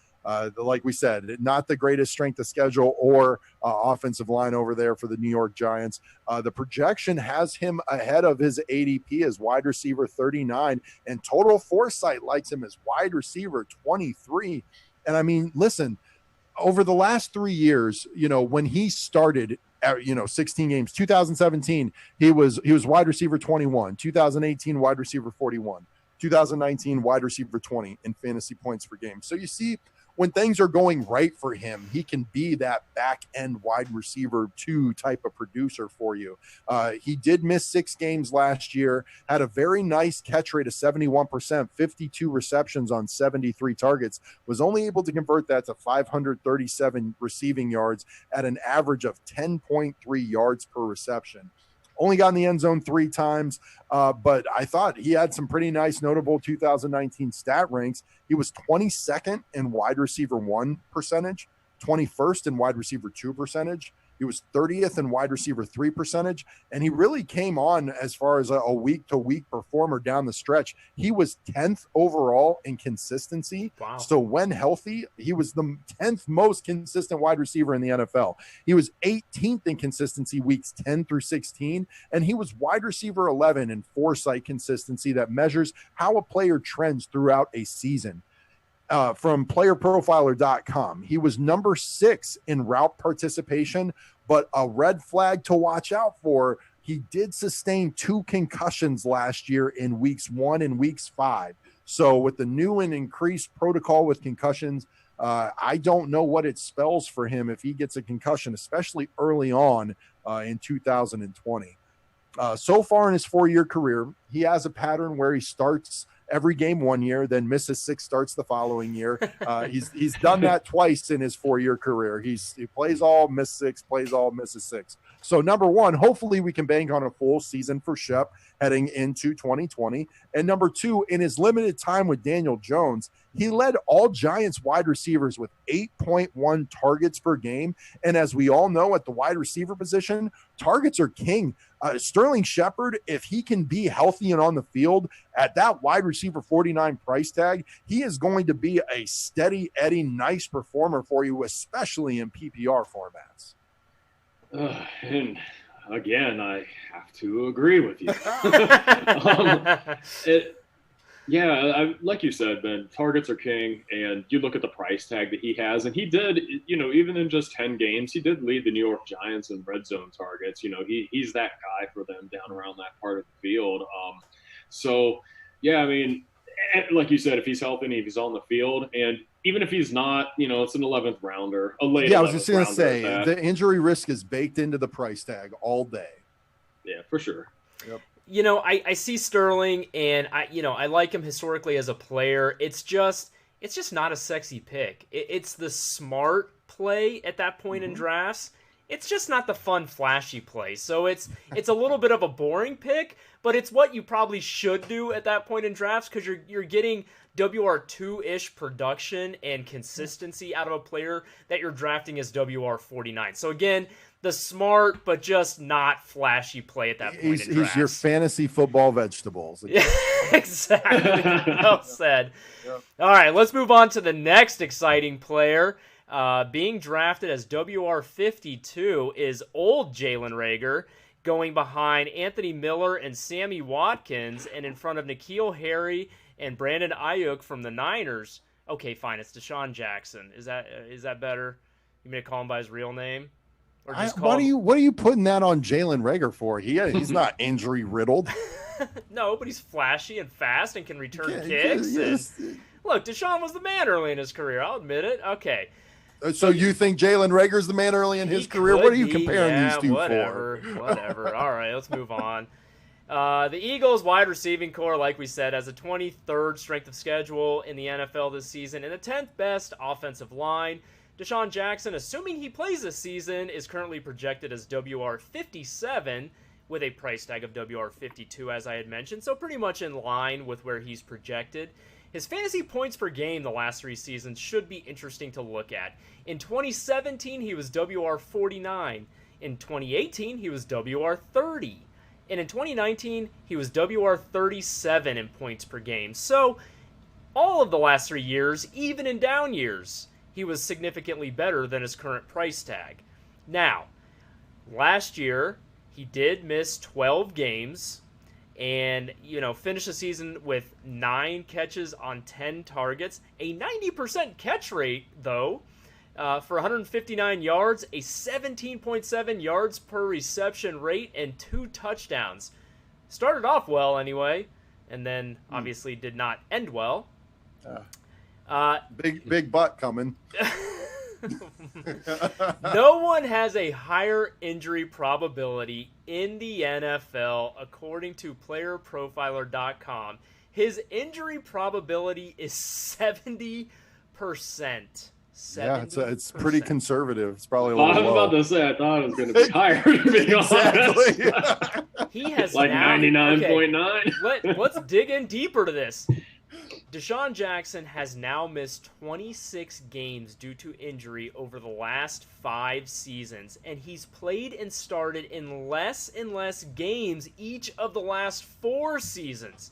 Like we said, not the greatest strength of schedule or offensive line over there for the New York Giants. The projection has him ahead of his ADP as wide receiver 39, and Total Foresight likes him as wide receiver 23. And I mean, listen, over the last 3 years, you know, when he started, 16 games, 2017, he was wide receiver 21, 2018 wide receiver 41, 2019 wide receiver 20 in fantasy points per game. So you see, when things are going right for him, he can be that back end wide receiver 2 type of producer for you. He did miss 6 games last year, had a very nice catch rate of 71%, 52 receptions on 73 targets, was only able to convert that to 537 receiving yards at an average of 10.3 yards per reception. Only got in the end zone 3 times, but I thought he had some pretty nice, notable 2019 stat ranks. He was 22nd in wide receiver 1 percentage, 21st in wide receiver 2 percentage, He was 30th in wide receiver 3 percentage, and he really came on as far as a week-to-week performer down the stretch. He was 10th overall in consistency. Wow. So when healthy, he was the 10th most consistent wide receiver in the NFL. He was 18th in consistency weeks 10 through 16, and he was wide receiver 11 in Foresight consistency that measures how a player trends throughout a season. From playerprofiler.com. He was number 6 in route participation, but a red flag to watch out for. He did sustain 2 concussions last year in weeks 1 and weeks 5. So with the new and increased protocol with concussions, I don't know what it spells for him if he gets a concussion, especially early on in 2020. So far in his 4-year career, he has a pattern where he starts every game 1 year, then misses 6 starts the following year. He's done that twice in his 4-year career. He plays all, miss 6, plays all, misses 6. So number 1, hopefully we can bank on a full season for Shep heading into 2020. And number 2, in his limited time with Daniel Jones, he led all Giants wide receivers with 8.1 targets per game. And as we all know, at the wide receiver position, targets are king. Sterling Shepard, if he can be healthy and on the field at that wide receiver 49 price tag, he is going to be a steady Eddie, nice performer for you, especially in PPR formats. And again, I have to agree with you. Like you said, Ben, targets are king, and you look at the price tag that he has, and he did, even in just 10 games, he did lead the New York Giants in red zone targets. He's that guy for them down around that part of the field. Like you said, if he's healthy and if he's on the field, and even if he's not, it's an 11th rounder, a late. Yeah, I was just going to say the injury risk is baked into the price tag all day. Yeah, for sure. Yep. I see Sterling, and I like him historically as a player. It's just not a sexy pick. It's the smart play at that point in drafts. It's just not the fun, flashy play. So it's a little bit of a boring pick, but it's what you probably should do at that point in drafts because you're getting WR2-ish production and consistency out of a player that you're drafting as WR49. So again, the smart but just not flashy play at that point in drafts. He's your fantasy football vegetables. Yeah, exactly. Well said. Yep. All right, let's move on to the next exciting player. Being drafted as WR52 is old Jalen Reagor, going behind Anthony Miller and Sammy Watkins, and in front of N'Keal Harry and Brandon Ayuk from the Niners. Okay, fine, it's Desean Jackson. Is that better? You may call him by his real name? Or just what are you putting that on Jalen Reagor for? He's not injury riddled. No, but he's flashy and fast and can return kicks. Look, Desean was the man early in his career. I'll admit it. Okay. So you think Jalen Reagor's the man early in his career? What are you comparing these two for? Whatever. All right, let's move on. The Eagles wide receiving core, like we said, has a 23rd strength of schedule in the NFL this season and the 10th best offensive line. Desean Jackson, assuming he plays this season, is currently projected as WR57 with a price tag of WR52, as I had mentioned, so pretty much in line with where he's projected. His fantasy points per game the last 3 seasons should be interesting to look at. In 2017, he was WR49. In 2018, he was WR30. And in 2019, he was WR37 in points per game. So, all of the last 3 years, even in down years, he was significantly better than his current price tag. Now, last year, he did miss 12 games and, finished the season with 9 catches on 10 targets. A 90% catch rate, though, for 159 yards, a 17.7 yards per reception rate, and 2 touchdowns. Started off well, anyway, and then obviously did not end well. Big butt coming. No one has a higher injury probability in the NFL, according to playerprofiler.com. His injury probability is 70%. 70%. Yeah, it's pretty conservative. It's probably a little I was about to say, I thought it was going to be higher, to be honest. He has like 99.9. Let's dig in deeper to this. Desean Jackson has now missed 26 games due to injury over the last 5 seasons, and he's played and started in less and less games each of the last 4 seasons.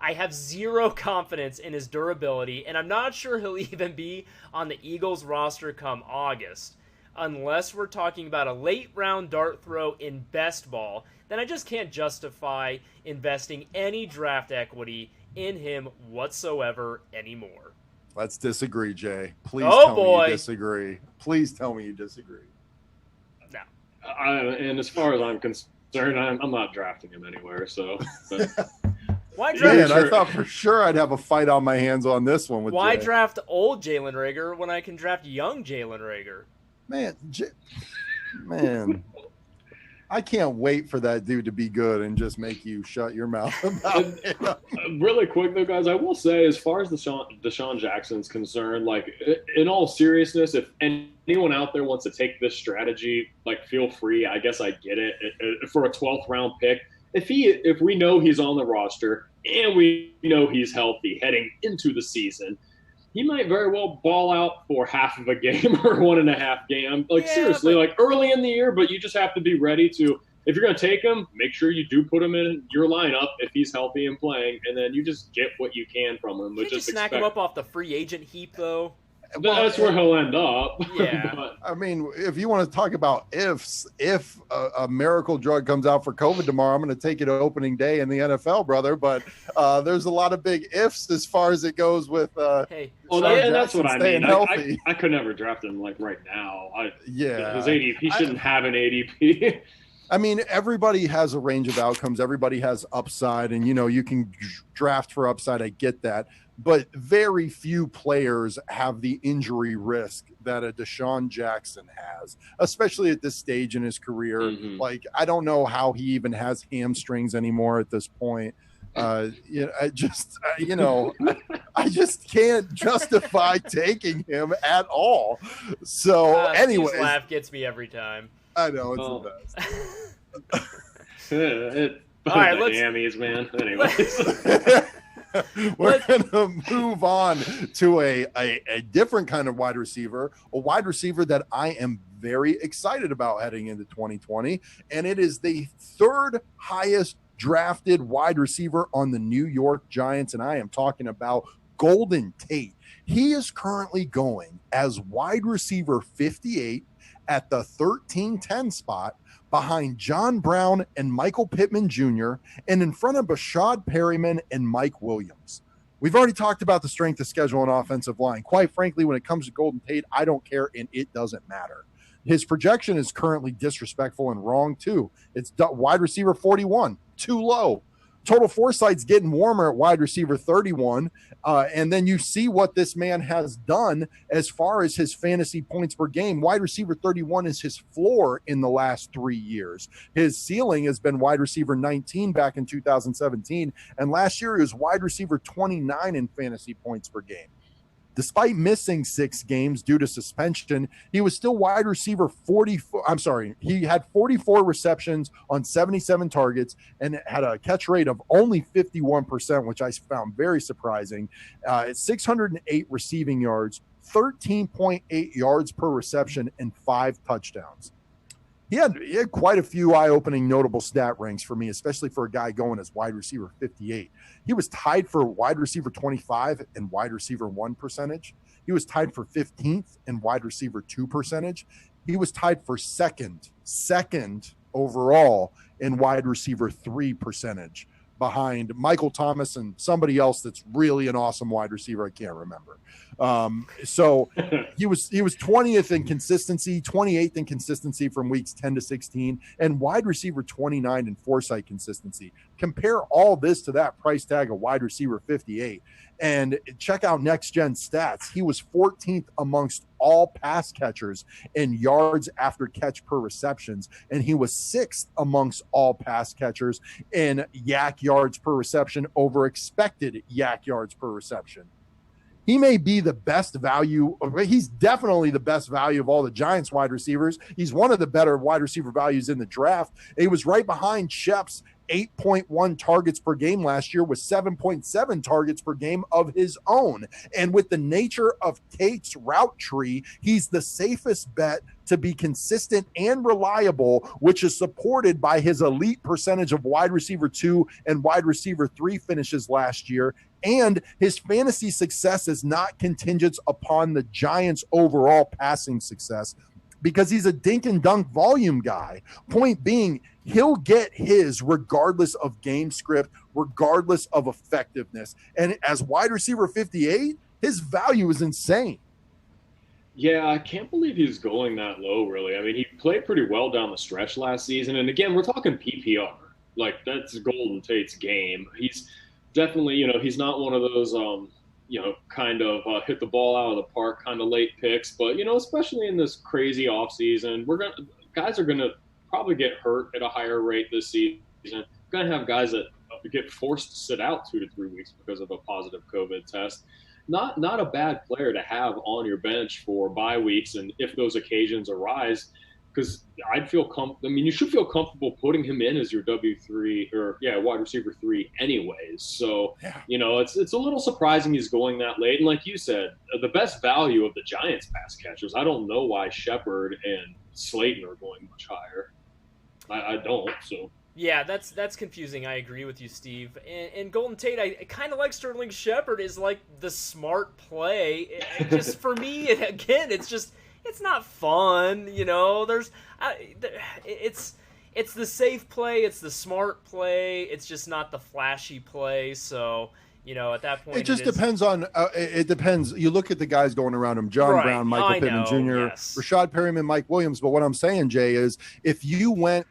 I have zero confidence in his durability, and I'm not sure he'll even be on the Eagles roster come August. Unless we're talking about a late-round dart throw in best ball, then I just can't justify investing any draft equity in him whatsoever anymore. Let's disagree, Jay. Please Oh, tell me boy. you disagree. Please tell me you disagree. No. And as far as I'm concerned, I'm not drafting him anywhere. So, Why draft? Man, I thought for sure I'd have a fight on my hands on this one with Why Jay. draft old Jalen Reagor when I can draft young Jalen Reagor? Man, I can't wait for that dude to be good and just make you shut your mouth about it. Really quick though, guys, I will say, as far as Desean Jackson's concerned, like, in all seriousness, if anyone out there wants to take this strategy, like, feel free. I guess I get it. For a 12th round pick, if we know he's on the roster and we know he's healthy heading into the season, he might very well ball out for half of a game or 1.5 game. Like, seriously, like, early in the year, but you just have to be ready to, if you're going to take him, make sure you do put him in your lineup if he's healthy and playing, and then you just get what you can from him. Can't you just snack him up off the free agent heap, though? That's where he'll end up. Yeah. But, I mean, if you want to talk about ifs, if a miracle drug comes out for COVID tomorrow, I'm going to take it opening day in the NFL, brother. But there's a lot of big ifs as far as it goes with. Hey, and that's what I mean. Healthy. I could never draft him like right now. Yeah, his ADP, he shouldn't have an ADP. I mean, everybody has a range of outcomes. Everybody has upside, and you can draft for upside. I get that. But very few players have the injury risk that a Desean Jackson has, especially at this stage in his career. Mm-hmm. Like, I don't know how he even has hamstrings anymore at this point. I just can't justify taking him at all. So anyway, Steve's laugh gets me every time. I know it's the best. All right, Miami's, man. Anyways. We're going to move on to a different kind of wide receiver, a wide receiver that I am very excited about heading into 2020, and it is the 3rd highest drafted wide receiver on the New York Giants, and I am talking about Golden Tate. He is currently going as wide receiver 58 at the 13-10 spot, behind John Brown and Michael Pittman Jr., and in front of Bashad Perryman and Mike Williams. We've already talked about the strength of schedule and offensive line. Quite frankly, when it comes to Golden Tate, I don't care, and it doesn't matter. His projection is currently disrespectful and wrong, too. It's wide receiver 41, too low. Total Foresight's getting warmer at wide receiver 31. And then you see what this man has done as far as his fantasy points per game. Wide receiver 31 is his floor in the last 3 years. His ceiling has been wide receiver 19 back in 2017. And last year he was wide receiver 29 in fantasy points per game. Despite missing 6 games due to suspension, he was still wide receiver 44. I'm sorry. He had 44 receptions on 77 targets and had a catch rate of only 51%, which I found very surprising. 608 receiving yards, 13.8 yards per reception, and 5 touchdowns. He had quite a few eye-opening notable stat ranks for me, especially for a guy going as wide receiver 58. He was tied for wide receiver 25 and wide receiver 1 percentage. He was tied for 15th in wide receiver 2 percentage. He was tied for second overall in wide receiver 3 percentage, behind Michael Thomas and somebody else that's really an awesome wide receiver. I can't remember. So he was 20th in consistency, 28th in consistency from weeks 10 to 16, and wide receiver 29 in foresight consistency. Compare all this to that price tag of wide receiver 58 and check out next gen stats. He was 14th amongst all pass catchers in yards after catch per receptions, and he was 6th amongst all pass catchers in yak yards per reception over expected yak yards per reception. He may be the best value. He's definitely the best value of all the Giants wide receivers. He's one of the better wide receiver values in the draft. He was right behind Sheps 8.1 targets per game last year with 7.7 targets per game of his own. And with the nature of Tate's route tree, he's the safest bet to be consistent and reliable, which is supported by his elite percentage of wide receiver 2 and wide receiver 3 finishes last year. And his fantasy success is not contingent upon the Giants' overall passing success, because he's a dink and dunk volume guy. Point being, he'll get his regardless of game script, regardless of effectiveness. And as wide receiver 58, his value is insane. Yeah, I can't believe he's going that low, really. I mean, he played pretty well down the stretch last season. And again, we're talking PPR. Like, that's Golden Tate's game. He's definitely, he's not one of those kind of hit the ball out of the park kind of late picks. But, especially in this crazy offseason, guys are going to probably get hurt at a higher rate this season. Going to have guys that get forced to sit out 2 to 3 weeks because of a positive COVID test. Not a bad player to have on your bench for bye weeks, and if those occasions arise, because you should feel comfortable putting him in as your W3 or wide receiver 3 anyways. So, it's a little surprising he's going that late. And like you said, the best value of the Giants pass catchers, I don't know why Shepard and Slayton are going much higher. I don't, so. Yeah, that's confusing. I agree with you, Steve. And Golden Tate, I kind of like Sterling Shepard is like the smart play. Just for me, again, it's not fun. It's the safe play. It's the smart play. It's just not the flashy play. So, at that point, it just depends on. It depends. You look at the guys going around him: John Brown, Michael Pittman Jr., Rashad Perryman, Mike Williams. But what I'm saying, Jay, is if you went,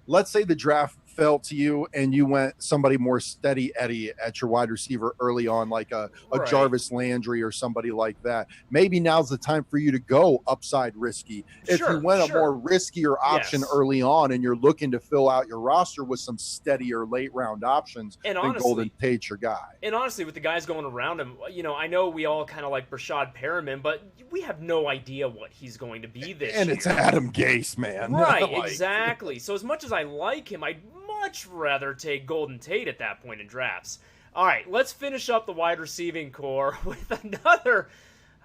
let's say the draft fell to you and you went somebody more steady Eddie at your wide receiver early on, like a Jarvis Landry or somebody like that, maybe now's the time for you to go upside risky. If you went a more riskier option early on and you're looking to fill out your roster with some steadier late round options, then Golden Tate's your guy. And honestly, with the guys going around him, I know we all kind of like Rashad Perriman, but we have no idea what he's going to be this year. And it's Adam Gase, man. Right, exactly. So as much as I like him, I'd much rather take Golden Tate at that point in drafts. All right, let's finish up the wide receiving core with another...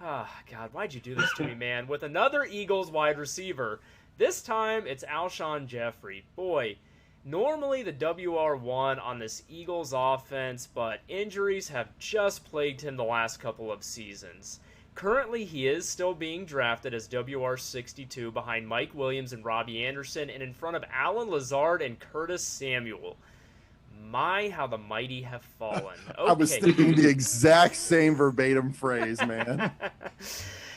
Oh, God, why'd you do this to me, man? With another Eagles wide receiver. This time, it's Alshon Jeffery. Boy, normally the WR1 on this Eagles offense, but injuries have just plagued him the last couple of seasons. Currently, he is still being drafted as WR62 behind Mike Williams and Robbie Anderson and in front of Alan Lazard and Curtis Samuel. My, how the mighty have fallen. Okay. I was thinking the exact same verbatim phrase, man.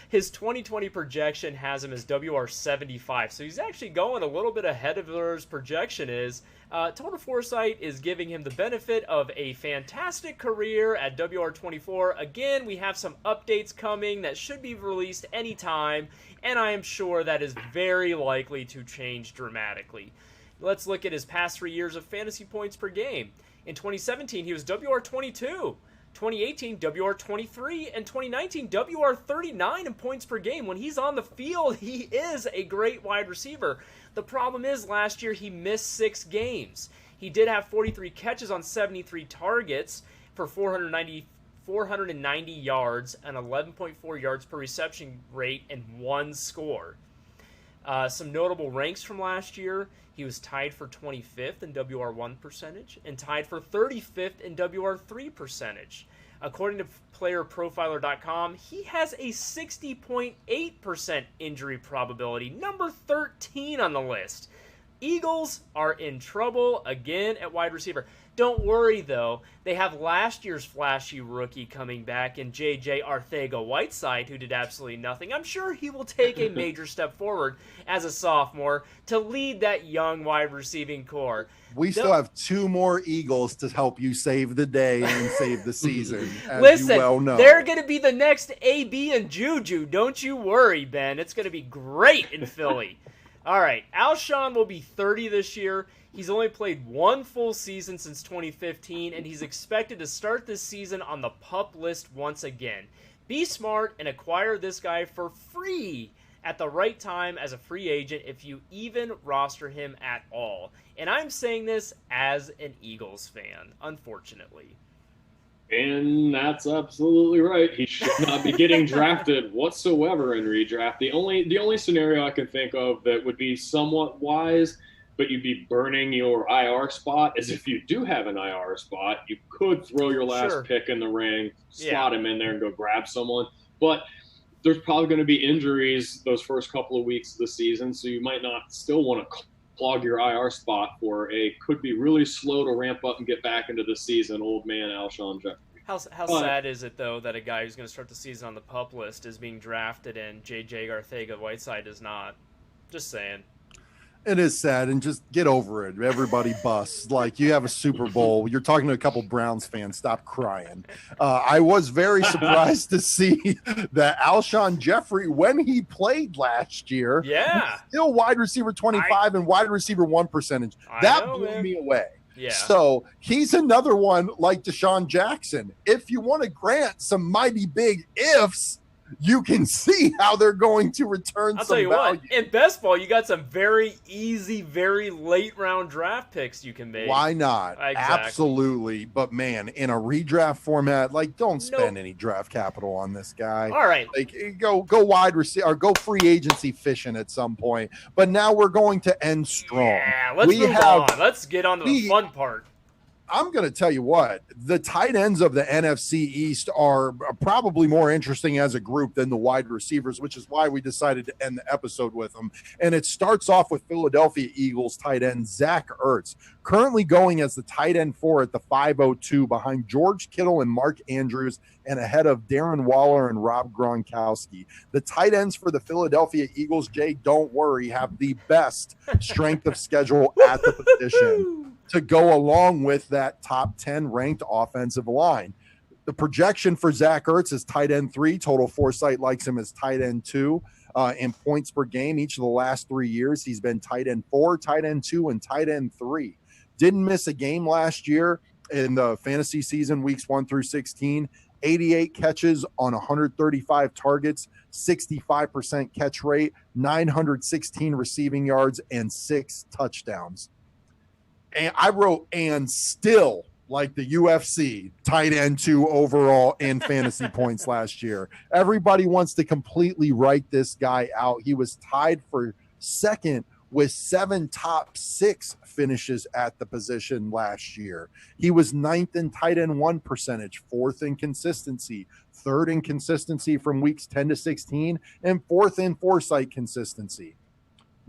His 2020 projection has him as WR75, so he's actually going a little bit ahead of where his projection is. Total Foresight is giving him the benefit of a fantastic career at WR24. Again, we have some updates coming that should be released anytime, and I am sure that is very likely to change dramatically. Let's look at his past 3 years of fantasy points per game. In 2017, he was WR22. 2018, WR23, and 2019, WR39 in points per game. When he's on the field, he is a great wide receiver. The problem is last year he missed 6 games. He did have 43 catches on 73 targets for 490 yards, an 11.4 yards per reception rate, and 1 score. Some notable ranks from last year. He was tied for 25th in WR1 percentage and tied for 35th in WR3 percentage. According to PlayerProfiler.com, he has a 60.8% injury probability, number 13 on the list. Eagles are in trouble again at wide receiver. Don't worry, though. They have last year's flashy rookie coming back in J.J. Arcega-Whiteside, who did absolutely nothing. I'm sure he will take a major step forward as a sophomore to lead that young wide receiving core. We still have 2 more Eagles to help you save the day and save the season, as Listen, you well know. They're going to be the next AB and Juju. Don't you worry, Ben. It's going to be great in Philly. All right, Alshon will be 30 this year. He's only played 1 full season since 2015, and he's expected to start this season on the PUP list once again. Be smart and acquire this guy for free at the right time as a free agent if you even roster him at all. And I'm saying this as an Eagles fan, unfortunately. And that's absolutely right. He should not be getting drafted whatsoever in redraft. The only scenario I can think of that would be somewhat wise, but you'd be burning your IR spot, is if you do have an IR spot, you could throw your last pick in the ring, slot him in there, and go grab someone. But there's probably going to be injuries those first couple of weeks of the season, so you might not still want to clog your IR spot for could be really slow to ramp up and get back into the season, old man Alshon Jeffery. How sad is it, though, that a guy who's going to start the season on the PUP list is being drafted and J.J. Arcega-Whiteside is not? Just saying. It is sad, and just get over it. Everybody busts. Like, you have a Super Bowl. You're talking to a couple Browns fans. Stop crying. I was very surprised to see that Alshon Jeffery, when he played last year, was still wide receiver 25 and wide receiver 1 percentage. That blew me away. Yeah. So he's another one like Desean Jackson. If you want to grant some mighty big ifs, you can see how they're going to return I'll some tell you value. what, in best ball, you got some very easy, very late round draft picks you can make. Why not? Exactly. Absolutely. But man, in a redraft format, like, don't spend any draft capital on this guy. All right. Like, go wide receiver or go free agency fishing at some point. But now we're going to end strong. Yeah, let's move on. Let's get on to the fun part. I'm going to tell you what, the tight ends of the NFC East are probably more interesting as a group than the wide receivers, which is why we decided to end the episode with them. And it starts off with Philadelphia Eagles tight end Zach Ertz, currently going as the tight end 4 at the 502 behind George Kittle and Mark Andrews and ahead of Darren Waller and Rob Gronkowski. The tight ends for the Philadelphia Eagles, Jay, don't worry, have the best strength of schedule at the position to go along with that top 10 ranked offensive line. The projection for Zach Ertz is tight end 3. Total Foresight likes him as tight end 2 in points per game. Each of the last 3 years, he's been tight end 4, tight end 2, and tight end 3. Didn't miss a game last year in the fantasy season, weeks 1 through 16. 88 catches on 135 targets, 65% catch rate, 916 receiving yards, and 6 touchdowns. And I wrote, and still, like the UFC, tight end 2 overall in fantasy points last year. Everybody wants to completely write this guy out. He was tied for second with 7 top 6 finishes at the position last year. He was 9th in tight end 1 percentage, 4th in consistency, 3rd in consistency from weeks 10 to 16, and 4th in Foresight consistency.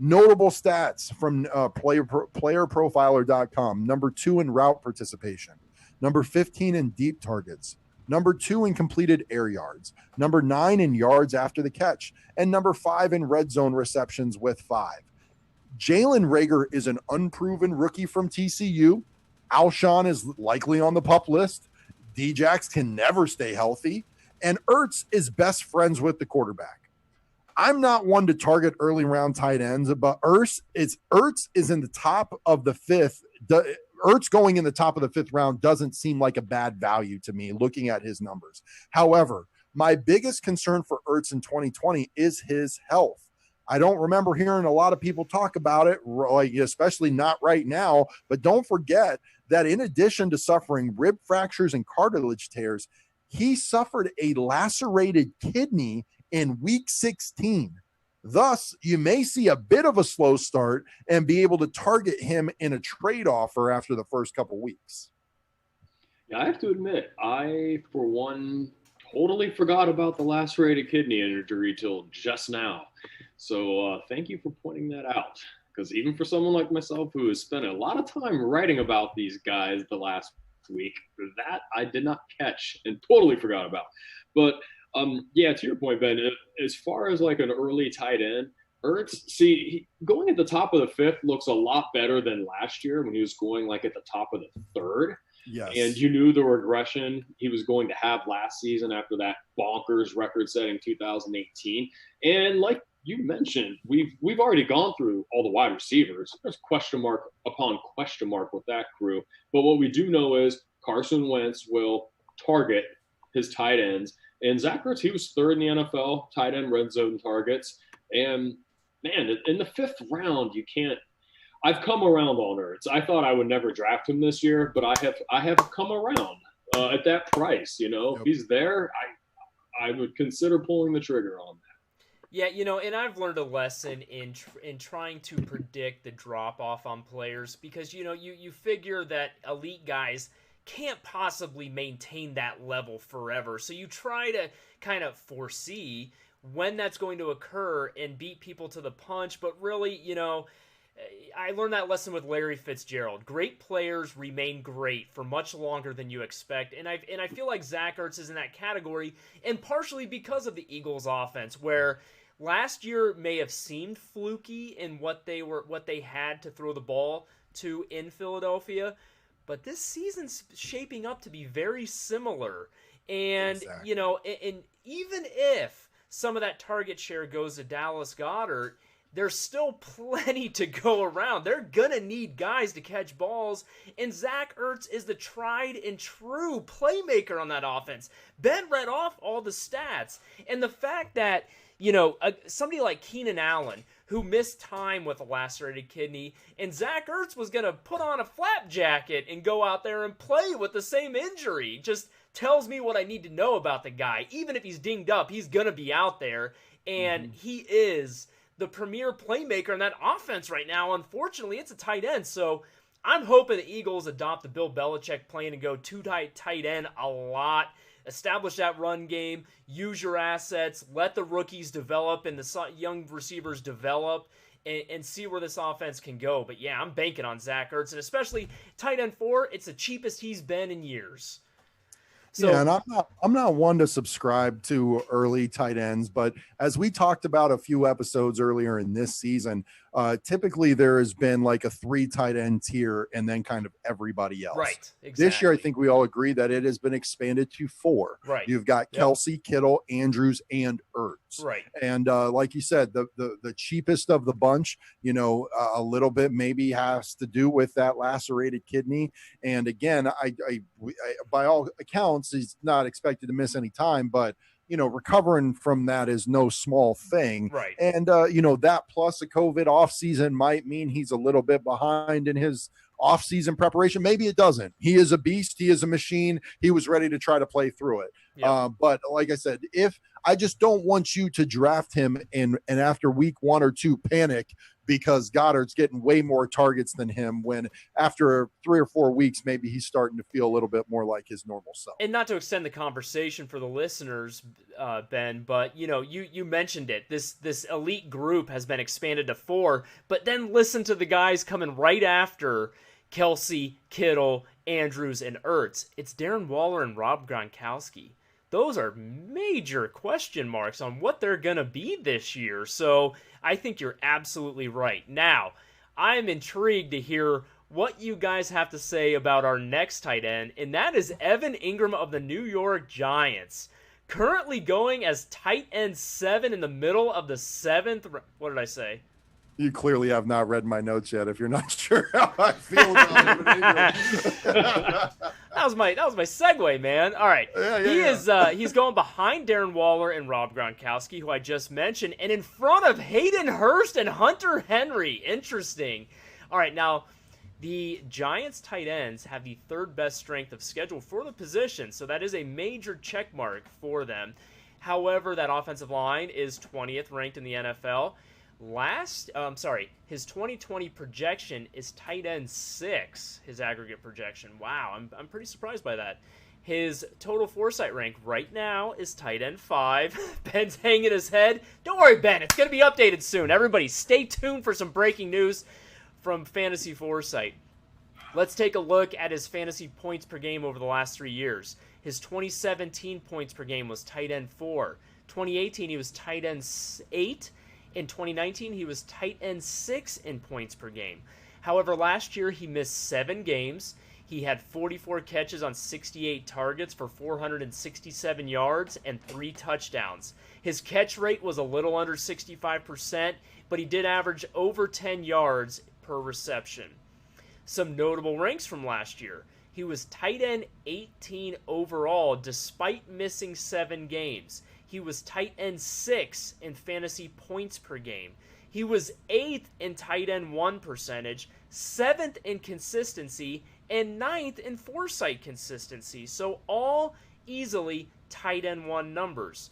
Notable stats from playerprofiler.com. Number 2 in route participation. Number 15 in deep targets. Number 2 in completed air yards. Number 9 in yards after the catch. And number 5 in red zone receptions with 5. Jalen Reagor is an unproven rookie from TCU. Alshon is likely on the PUP list. D-Jax can never stay healthy. And Ertz is best friends with the quarterback. I'm not one to target early round tight ends, but Ertz is in the top of the 5th. Ertz going in the top of the 5th round doesn't seem like a bad value to me looking at his numbers. However, my biggest concern for Ertz in 2020 is his health. I don't remember hearing a lot of people talk about it, like, especially not right now, but don't forget that in addition to suffering rib fractures and cartilage tears, he suffered a lacerated kidney in week 16. Thus, you may see a bit of a slow start and be able to target him in a trade offer after the first couple weeks. Yeah, I have to admit, I, for one, totally forgot about the lacerated kidney injury till just now. So thank you for pointing that out. Because even for someone like myself who has spent a lot of time writing about these guys the last week, that I did not catch and totally forgot about. But yeah, to your point, Ben, as far as like an early tight end, Ertz, going at the top of the 5th looks a lot better than last year when he was going like at the top of the 3rd. Yes. And you knew the regression he was going to have last season after that bonkers record-setting 2018. And like you mentioned, we've already gone through all the wide receivers. There's question mark upon question mark with that crew. But what we do know is Carson Wentz will target his tight ends. And Zach Ertz, he was 3rd in the NFL tight end red zone targets. And man, in the 5th round, you can't. I've come around on Ertz. I thought I would never draft him this year, but I have come around at that price. You know, if he's there, I would consider pulling the trigger on that. Yeah, and I've learned a lesson in trying to predict the drop-off on players because, you figure that elite guys can't possibly maintain that level forever. So you try to kind of foresee when that's going to occur and beat people to the punch. But really, I learned that lesson with Larry Fitzgerald. Great players remain great for much longer than you expect, and I feel like Zach Ertz is in that category, and partially because of the Eagles' offense, where last year may have seemed fluky in what they had to throw the ball to in Philadelphia, but this season's shaping up to be very similar. And exactly. And even if some of that target share goes to Dallas Goedert, there's still plenty to go around. They're going to need guys to catch balls, and Zach Ertz is the tried and true playmaker on that offense. Ben read off all the stats, and the fact that, somebody like Keenan Allen, who missed time with a lacerated kidney, and Zach Ertz was going to put on a flap jacket and go out there and play with the same injury, just tells me what I need to know about the guy. Even if he's dinged up, he's going to be out there, and he is the premier playmaker in that offense right now. Unfortunately, it's a tight end, so I'm hoping the Eagles adopt the Bill Belichick plan and go two tight end a lot, establish that run game, use your assets, let the rookies develop and the young receivers develop, and see where this offense can go. But yeah, I'm banking on Zach Ertz, and especially tight end 4, it's the cheapest he's been in years. So, yeah, and I'm not one to subscribe to early tight ends, but as we talked about a few episodes earlier in this season, typically there has been like a 3 tight end tier and then kind of everybody else. Right. Exactly. This year, I think we all agree that it has been expanded to 4. Right. You've got Kelsey, Kittle, Andrews, and Ertz. Right. And like you said, the cheapest of the bunch, a little bit maybe has to do with that lacerated kidney. And again, I by all accounts, he's not expected to miss any time, but recovering from that is no small thing. Right. And that plus a COVID offseason might mean he's a little bit behind in his offseason preparation. Maybe it doesn't. He is a beast. He is a machine. He was ready to try to play through it. Yep. But like I said, if I just don't want you to draft him and after week 1 or 2 panic because Goddard's getting way more targets than him, when after 3 or 4 weeks, maybe he's starting to feel a little bit more like his normal self. And not to extend the conversation for the listeners, Ben, but you mentioned it. This elite group has been expanded to 4, but then listen to the guys coming right after Kelsey, Kittle, Andrews, and Ertz. It's Darren Waller and Rob Gronkowski. Those are major question marks on what they're going to be this year. So I think you're absolutely right. Now, I'm intrigued to hear what you guys have to say about our next tight end, and that is Evan Engram of the New York Giants. Currently going as tight end 7 in the middle of the 7th. What did I say? You clearly have not read my notes yet if you're not sure how I feel about Evan Engram. That was my segue, man. All right. He's going behind Darren Waller and Rob Gronkowski, who I just mentioned, and in front of Hayden Hurst and Hunter Henry. Interesting. All right, now the Giants tight ends have the 3rd best strength of schedule for the position, so that is a major check mark for them. However, that offensive line is 20th ranked in the NFL. His 2020 projection is tight end 6, his aggregate projection. Wow, I'm pretty surprised by that. His total Foresight rank right now is tight end 5. Ben's hanging his head. Don't worry, Ben, it's going to be updated soon. Everybody, stay tuned for some breaking news from Fantasy Foresight. Let's take a look at his fantasy points per game over the last 3 years. His 2017 points per game was tight end 4. 2018, he was tight end 8. In 2019, he was tight end 6 in points per game. However, last year he missed 7 games. He had 44 catches on 68 targets for 467 yards and 3 touchdowns. His catch rate was a little under 65%, but he did average over 10 yards per reception. Some notable ranks from last year. He was tight end 18 overall despite missing 7 games. he was tight end 6 in fantasy points per game. He was 8th in tight end 1 percentage, 7th in consistency, and 9th in foresight consistency. So all easily tight end 1 numbers.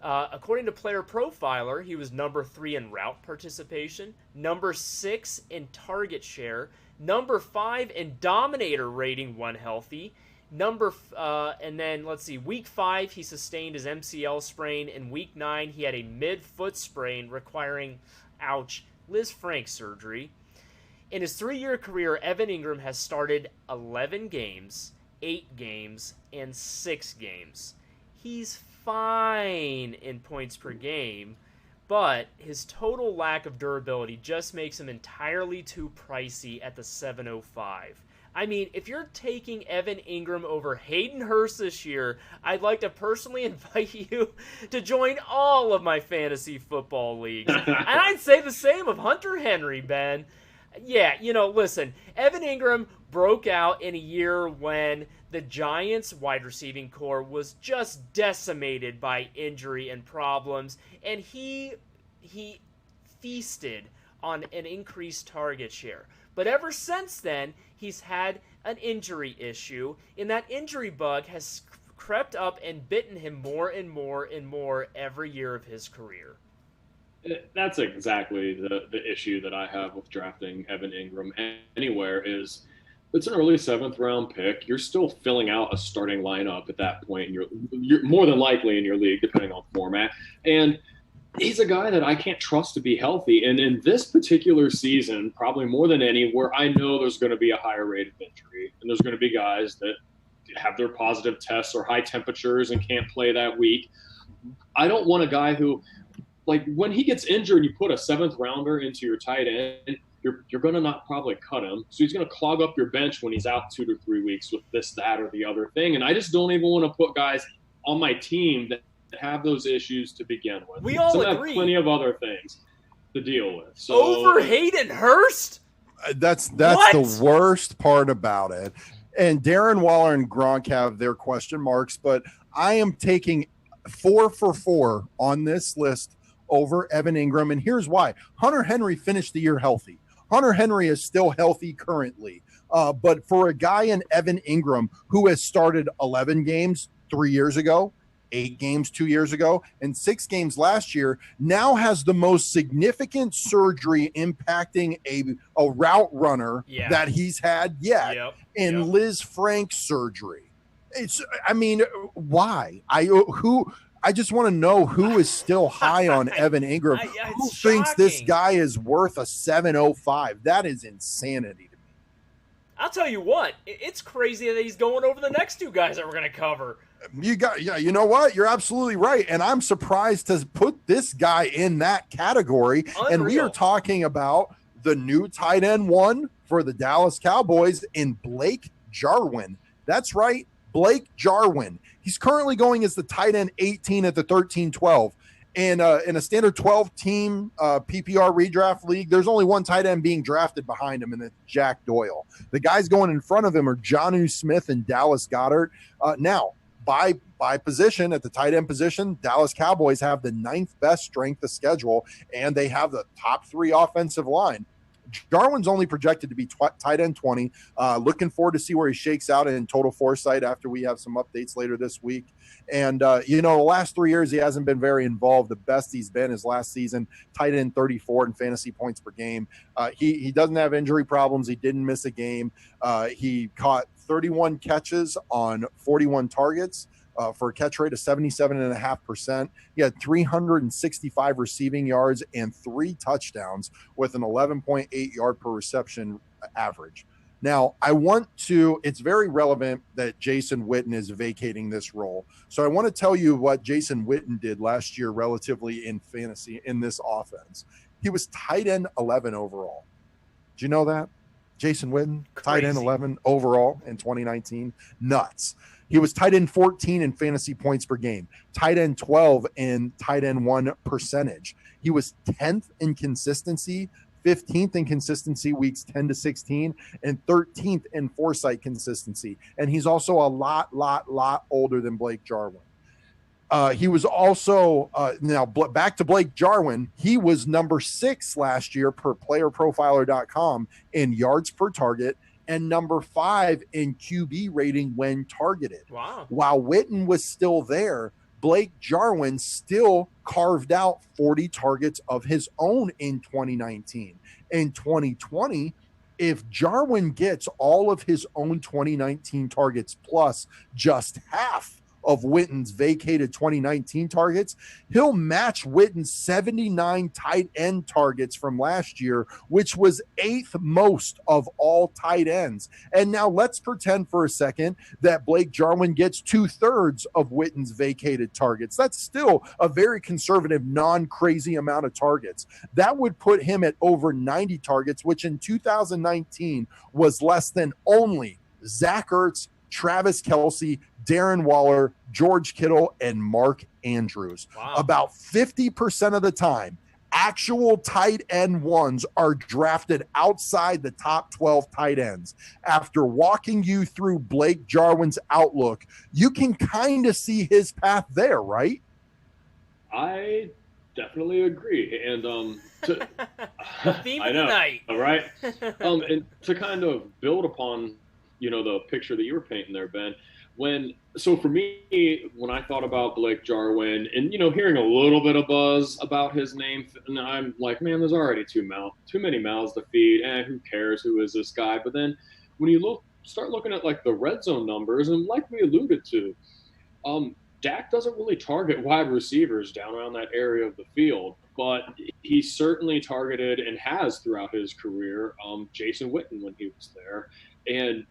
According to Player Profiler, he was number 3 in route participation, number 6 in target share, number 5 in dominator rating when healthy, and then let's see, week 5 he sustained his MCL sprain. In week 9 he had a mid-foot sprain requiring, ouch, Liz Frank surgery. In his 3-year career, Evan Engram has started 11 games, 8 games, and 6 games. He's fine in points per game, but his total lack of durability just makes him entirely too pricey at the 705. I mean, if you're taking Evan Engram over Hayden Hurst this year, I'd like to personally invite you to join all of my fantasy football leagues. And I'd say the same of Hunter Henry, Ben. Yeah, listen, Evan Engram broke out in a year when the Giants' wide receiving core was just decimated by injury and problems, and he feasted on an increased target share. But ever since then, he's had an injury issue, and that injury bug has crept up and bitten him more and more and more every year of his career. That's exactly the issue that I have with drafting Evan Engram anywhere is it's an early 7th round pick. You're still filling out a starting lineup at that point. You're more than likely in your league, depending on format. And he's a guy that I can't trust to be healthy. And in this particular season, probably more than any, where I know there's going to be a higher rate of injury, and there's going to be guys that have their positive tests or high temperatures and can't play that week. I don't want a guy who, like, when he gets injured, you put a 7th rounder into your tight end, you're going to not probably cut him. So he's going to clog up your bench when he's out 2 to 3 weeks with this, that, or the other thing. And I just don't even want to put guys on my team that have those issues to begin with. We all agree. I have plenty of other things to deal with. So, over Hayden Hurst? That's the worst part about it. And Darren Waller and Gronk have their question marks, but I am taking 4 for 4 on this list over Evan Engram, and here's why. Hunter Henry finished the year healthy. Hunter Henry is still healthy currently, but for a guy in Evan Engram who has started 11 games 3 years ago, 8 games 2 years ago, and 6 games last year, now has the most significant surgery impacting a route runner that he's had yet in Liz Frank surgery. Why? I just want to know who is still high on Evan Engram. Who thinks this guy is worth a 705? That is insanity to me. I'll tell you what, it's crazy that he's going over the next 2 guys that we're going to cover. You know what? You're absolutely right. And I'm surprised to put this guy in that category. Unreal. And we are talking about the new tight end 1 for the Dallas Cowboys in Blake Jarwin. That's right, Blake Jarwin. He's currently going as the tight end 18 at the 13-12. And in a standard 12-team PPR redraft league, there's only one tight end being drafted behind him, and it's Jack Doyle. The guys going in front of him are Jonnu Smith and Dallas Goedert. Now, by position, at the tight end position, Dallas Cowboys have the 9th best strength of schedule, and they have the top 3 offensive line. Jarwin's only projected to be tight end 20. Looking forward to see where he shakes out in total foresight after we have some updates later this week. And, the last 3 years, he hasn't been very involved. The best he's been is last season, tight end 34 in fantasy points per game. He doesn't have injury problems. He didn't miss a game. He caught 31 catches on 41 targets. For a catch rate of 77.5%. He had 365 receiving yards and 3 touchdowns with an 11.8 yard per reception average. Now, it's very relevant that Jason Witten is vacating this role. So I want to tell you what Jason Witten did last year relatively in fantasy in this offense. He was tight end 11 overall. Do you know that? Jason Witten, tight end 11 overall in 2019. Nuts. He was tight end 14 in fantasy points per game, tight end 12 in tight end 1 percentage. He was 10th in consistency, 15th in consistency weeks 10 to 16, and 13th in foresight consistency. And he's also a lot older than Blake Jarwin. He was also back to Blake Jarwin. He was number 6 last year per playerprofiler.com in yards per target and number 5 in QB rating when targeted. Wow. While Witten was still there, Blake Jarwin still carved out 40 targets of his own in 2019. In 2020, if Jarwin gets all of his own 2019 targets plus just half of Witten's vacated 2019 targets, he'll match Witten's 79 tight end targets from last year, which was 8th most of all tight ends. And now let's pretend for a second that Blake Jarwin gets 2/3 of Witten's vacated targets. That's still a very conservative, non-crazy amount of targets. That would put him at over 90 targets, which in 2019 was less than only Zach Ertz, Travis Kelce, Darren Waller, George Kittle, and Mark Andrews. Wow. About 50% of the time, actual tight end ones are drafted outside the top 12 tight ends. After walking you through Blake Jarwin's outlook, you can kind of see his path there, right? I definitely agree. And theme I of know, the night. all right. And to kind of build upon, the picture that you were painting there, Ben, so for me, when I thought about Blake Jarwin and, hearing a little bit of buzz about his name, and I'm like, man, there's already too many mouths to feed. Who cares? Who is this guy? But then when you start looking at like the red zone numbers, and like we alluded to, Dak doesn't really target wide receivers down around that area of the field, but he certainly targeted and has throughout his career Jason Witten when he was there. And,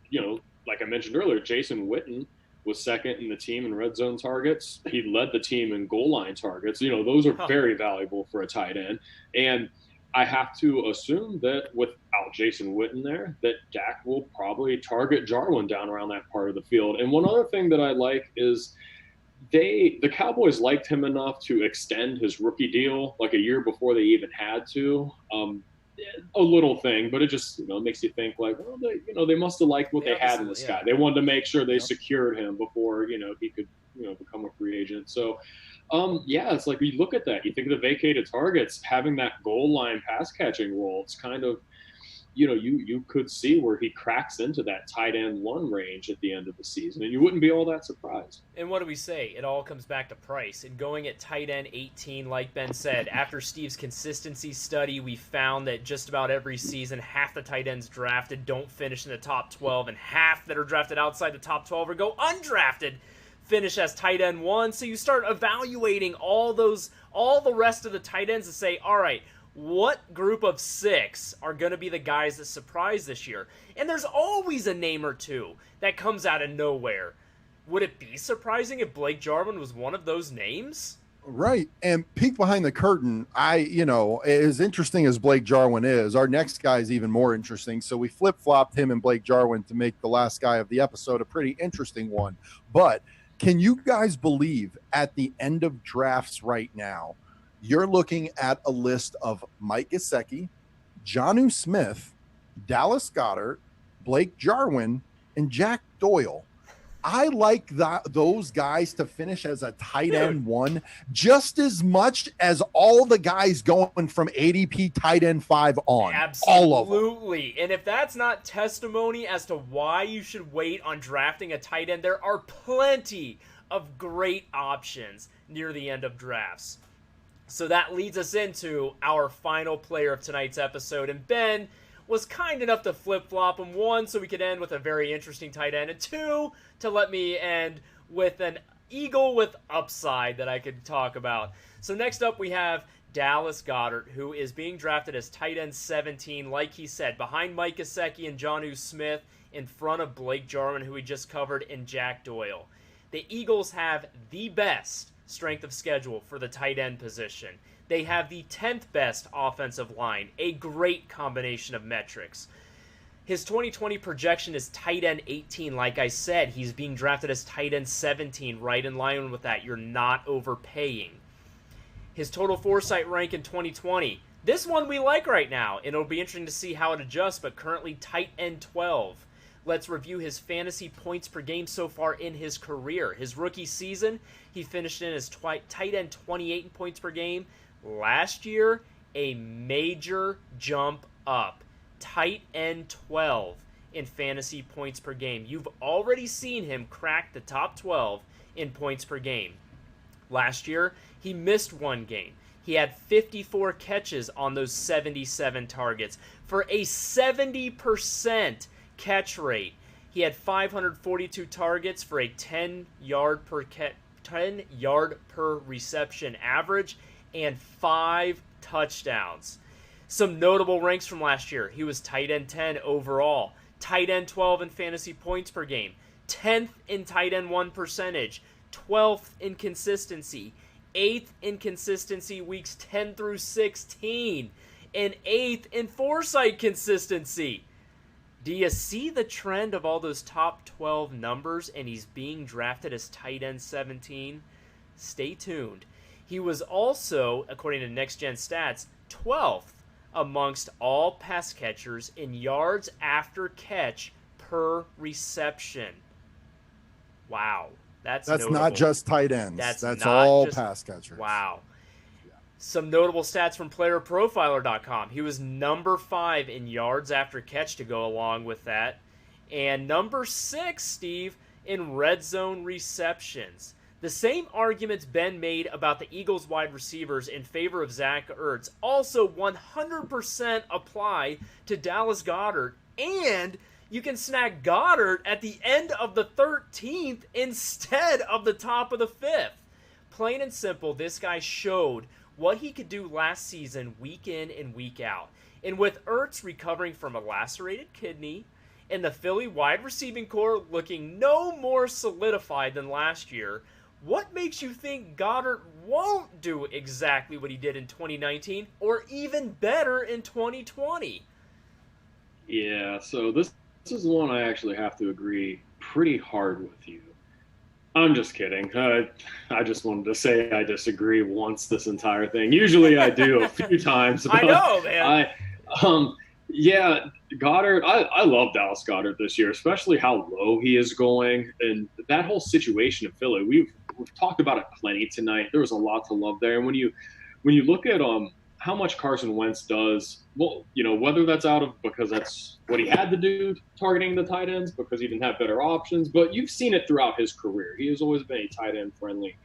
like I mentioned earlier, Jason Witten was second in the team in red zone targets. He led the team in goal line targets. Those are very valuable for a tight end. And I have to assume that without Jason Witten there, that Dak will probably target Jarwin down around that part of the field. And one other thing that I like is the Cowboys liked him enough to extend his rookie deal like a year before they even had to. A little thing, but it just makes you think like, well, they must have liked what they had in this guy. They wanted to make sure they secured him before he could become a free agent. So it's like you look at that, you think of the vacated targets, having that goal line pass catching role. It's kind of you could see where he cracks into that tight end 1 range at the end of the season, and you wouldn't be all that surprised. And what do we say? It all comes back to price. And going at tight end 18, like Ben said, after Steve's consistency study, we found that just about every season, half the tight ends drafted don't finish in the top 12, and half that are drafted outside the top 12 or go undrafted finish as tight end 1. So you start evaluating all the rest of the tight ends and say, all right, what group of 6 are going to be the guys that surprise this year? And there's always a name or two that comes out of nowhere. Would it be surprising if Blake Jarwin was one of those names? Right. And peek behind the curtain, as interesting as Blake Jarwin is, our next guy is even more interesting. So we flip-flopped him and Blake Jarwin to make the last guy of the episode a pretty interesting one. But can you guys believe at the end of drafts right now, you're looking at a list of Mike Gesicki, Jonnu Smith, Dallas Goedert, Blake Jarwin, and Jack Doyle. I like those guys to finish as a tight end 1 just as much as all the guys going from ADP tight end 5 on. Absolutely. All of them. And if that's not testimony as to why you should wait on drafting a tight end, there are plenty of great options near the end of drafts. So that leads us into our final player of tonight's episode. And Ben was kind enough to flip-flop him, 1, so we could end with a very interesting tight end, and 2, to let me end with an Eagle with upside that I could talk about. So next up we have Dallas Goedert, who is being drafted as tight end 17, like he said, behind Mike Gesicki and Jonnu Smith, in front of Blake Jarwin, who we just covered, and Jack Doyle. The Eagles have the best strength of schedule for the tight end position. They have the 10th best offensive line, a great combination of metrics. His 2020 projection is tight end 18. Like I said, he's being drafted as tight end 17, right in line with that. You're not overpaying. His total foresight rank in 2020, this one we like right now, and it'll be interesting to see how it adjusts, but currently tight end 12. let's review his fantasy points per game so far in his career. His rookie season, he finished in as tight end 28 in points per game. Last year, a major jump up. Tight end 12 in fantasy points per game. You've already seen him crack the top 12 in points per game. Last year, he missed one game. He had 54 catches on those 77 targets for a 70% catch rate. He had 542 targets for a 10 yard per reception average and 5 touchdowns. Some notable ranks from last year. He was tight end 10 overall, tight end 12 in fantasy points per game, 10th in tight end 1 percentage, 12th in consistency, 8th in consistency weeks 10 through 16, and 8th in foresight consistency. Do you see the trend of all those top 12 numbers, and he's being drafted as tight end 17? Stay tuned. He was also, according to Next Gen Stats, 12th amongst all pass catchers in yards after catch per reception. Wow. That's not just tight ends. That's all pass catchers. Wow. Yeah. Some notable stats from playerprofiler.com. He was number 5 in yards after catch to go along with that. And number 6, Steve, in red zone receptions. The same arguments Ben made about the Eagles wide receivers in favor of Zach Ertz also 100% apply to Dallas Goedert, and you can snag Goedert at the end of the 13th instead of the top of the 5th. Plain and simple, this guy showed what he could do last season week in and week out. And with Ertz recovering from a lacerated kidney and the Philly wide receiving core looking no more solidified than last year, what makes you think Goedert won't do exactly what he did in 2019 or even better in 2020? Yeah, so this is one I actually have to agree pretty hard with you. I'm just kidding. I just wanted to say I disagree once this entire thing. Usually I do a few times. I know, man. Yeah, Goedert, I love Dallas Goedert this year, especially how low he is going. And that whole situation in Philly, we've talked about it plenty tonight. There was a lot to love there. And when you look at how much Carson Wentz does, well, whether that's out of because that's what he had to do targeting the tight ends because he didn't have better options, but you've seen it throughout his career. He has always been a tight end friendly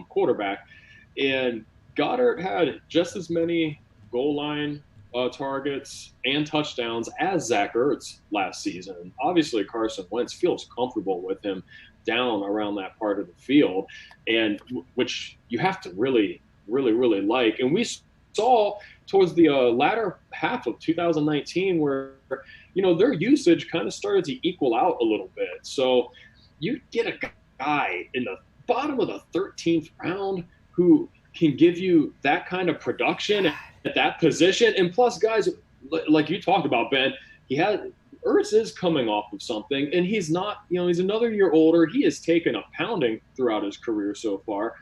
quarterback. And Goedert had just as many goal line targets and touchdowns as Zach Ertz last season. Obviously, Carson Wentz feels comfortable with him down around that part of the field, and which you have to really, really, really like. And we saw towards the latter half of 2019 where, their usage kind of started to equal out a little bit. So you get a guy in the bottom of the 13th round who can give you that kind of production at that position. And plus, guys, like you talked about, Ben, Ertz is coming off of something, and he's not, he's another year older. He has taken a pounding throughout his career so far.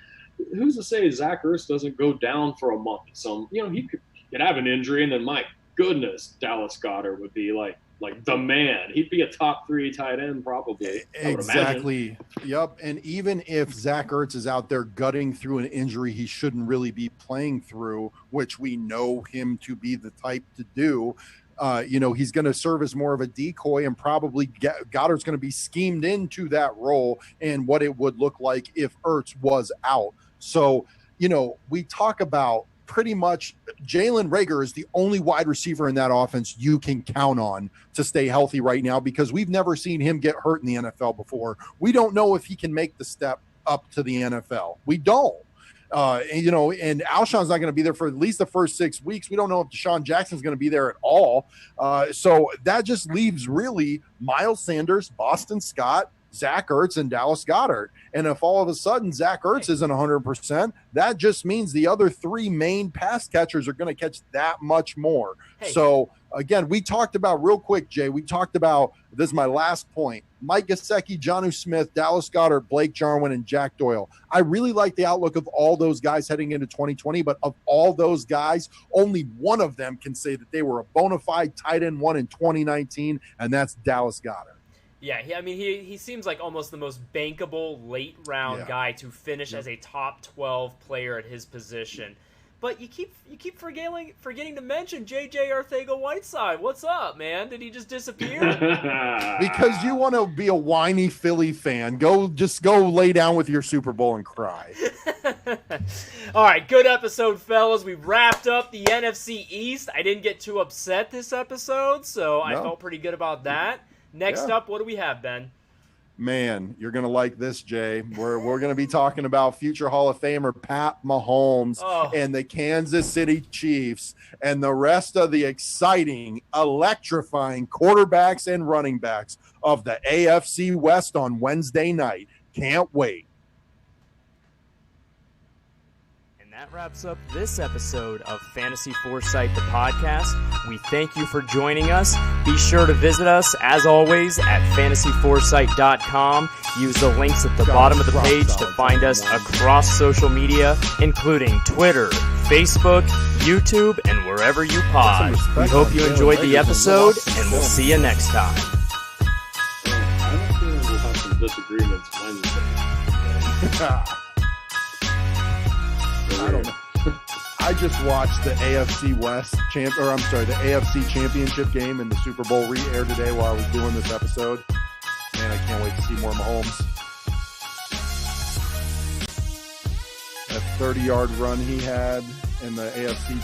Who's to say Zach Ertz doesn't go down for a month? He could have an injury, and then my goodness, Dallas Goedert would be like the man. He'd be a top 3 tight end probably. Exactly. Yep. And even if Zach Ertz is out there gutting through an injury he shouldn't really be playing through, which we know him to be the type to do, he's going to serve as more of a decoy, and probably Goddard's going to be schemed into that role and what it would look like if Ertz was out. So, we talk about pretty much Jalen Reagor is the only wide receiver in that offense you can count on to stay healthy right now, because we've never seen him get hurt in the NFL before. We don't know if he can make the step up to the NFL. We don't. And Alshon's not going to be there for at least the first 6 weeks. We don't know if Desean Jackson's going to be there at all. So that just leaves really Miles Sanders, Boston Scott, Zach Ertz, and Dallas Goedert. And if all of a sudden Zach Ertz isn't 100%, that just means the other 3 main pass catchers are going to catch that much more. Hey. So again, we talked about real quick, Jay, this is my last point, Mike Gesicki, Jonnu Smith, Dallas Goedert, Blake Jarwin, and Jack Doyle. I really like the outlook of all those guys heading into 2020, but of all those guys, only one of them can say that they were a bona fide tight end 1 in 2019, and that's Dallas Goedert. Yeah, he seems like almost the most bankable late round guy to finish as a top 12 player at his position. But you keep forgetting to mention J.J. Arcega-Whiteside. What's up, man? Did he just disappear? Because you want to be a whiny Philly fan. Go lay down with your Super Bowl and cry. All right, good episode, fellas. We wrapped up the NFC East. I didn't get too upset this episode, so I felt pretty good about that. Next up, what do we have, Ben? Man, you're going to like this, Jay. We're going to be talking about future Hall of Famer Pat Mahomes and the Kansas City Chiefs and the rest of the exciting, electrifying quarterbacks and running backs of the AFC West on Wednesday night. Can't wait. That wraps up this episode of Fantasy Foresight, the podcast. We thank you for joining us. Be sure to visit us, as always, at fantasyforesight.com. Use the links at the bottom of the page to find us across social media, including Twitter, Facebook, YouTube, and wherever you pod. We hope you enjoyed the episode, and we'll see you next time. I don't feel we'll have some disagreements Wednesday. I don't know. I just watched the AFC the AFC Championship game and the Super Bowl re-air today while I was doing this episode. Man, I can't wait to see more Mahomes. That 30-yard run he had in the AFC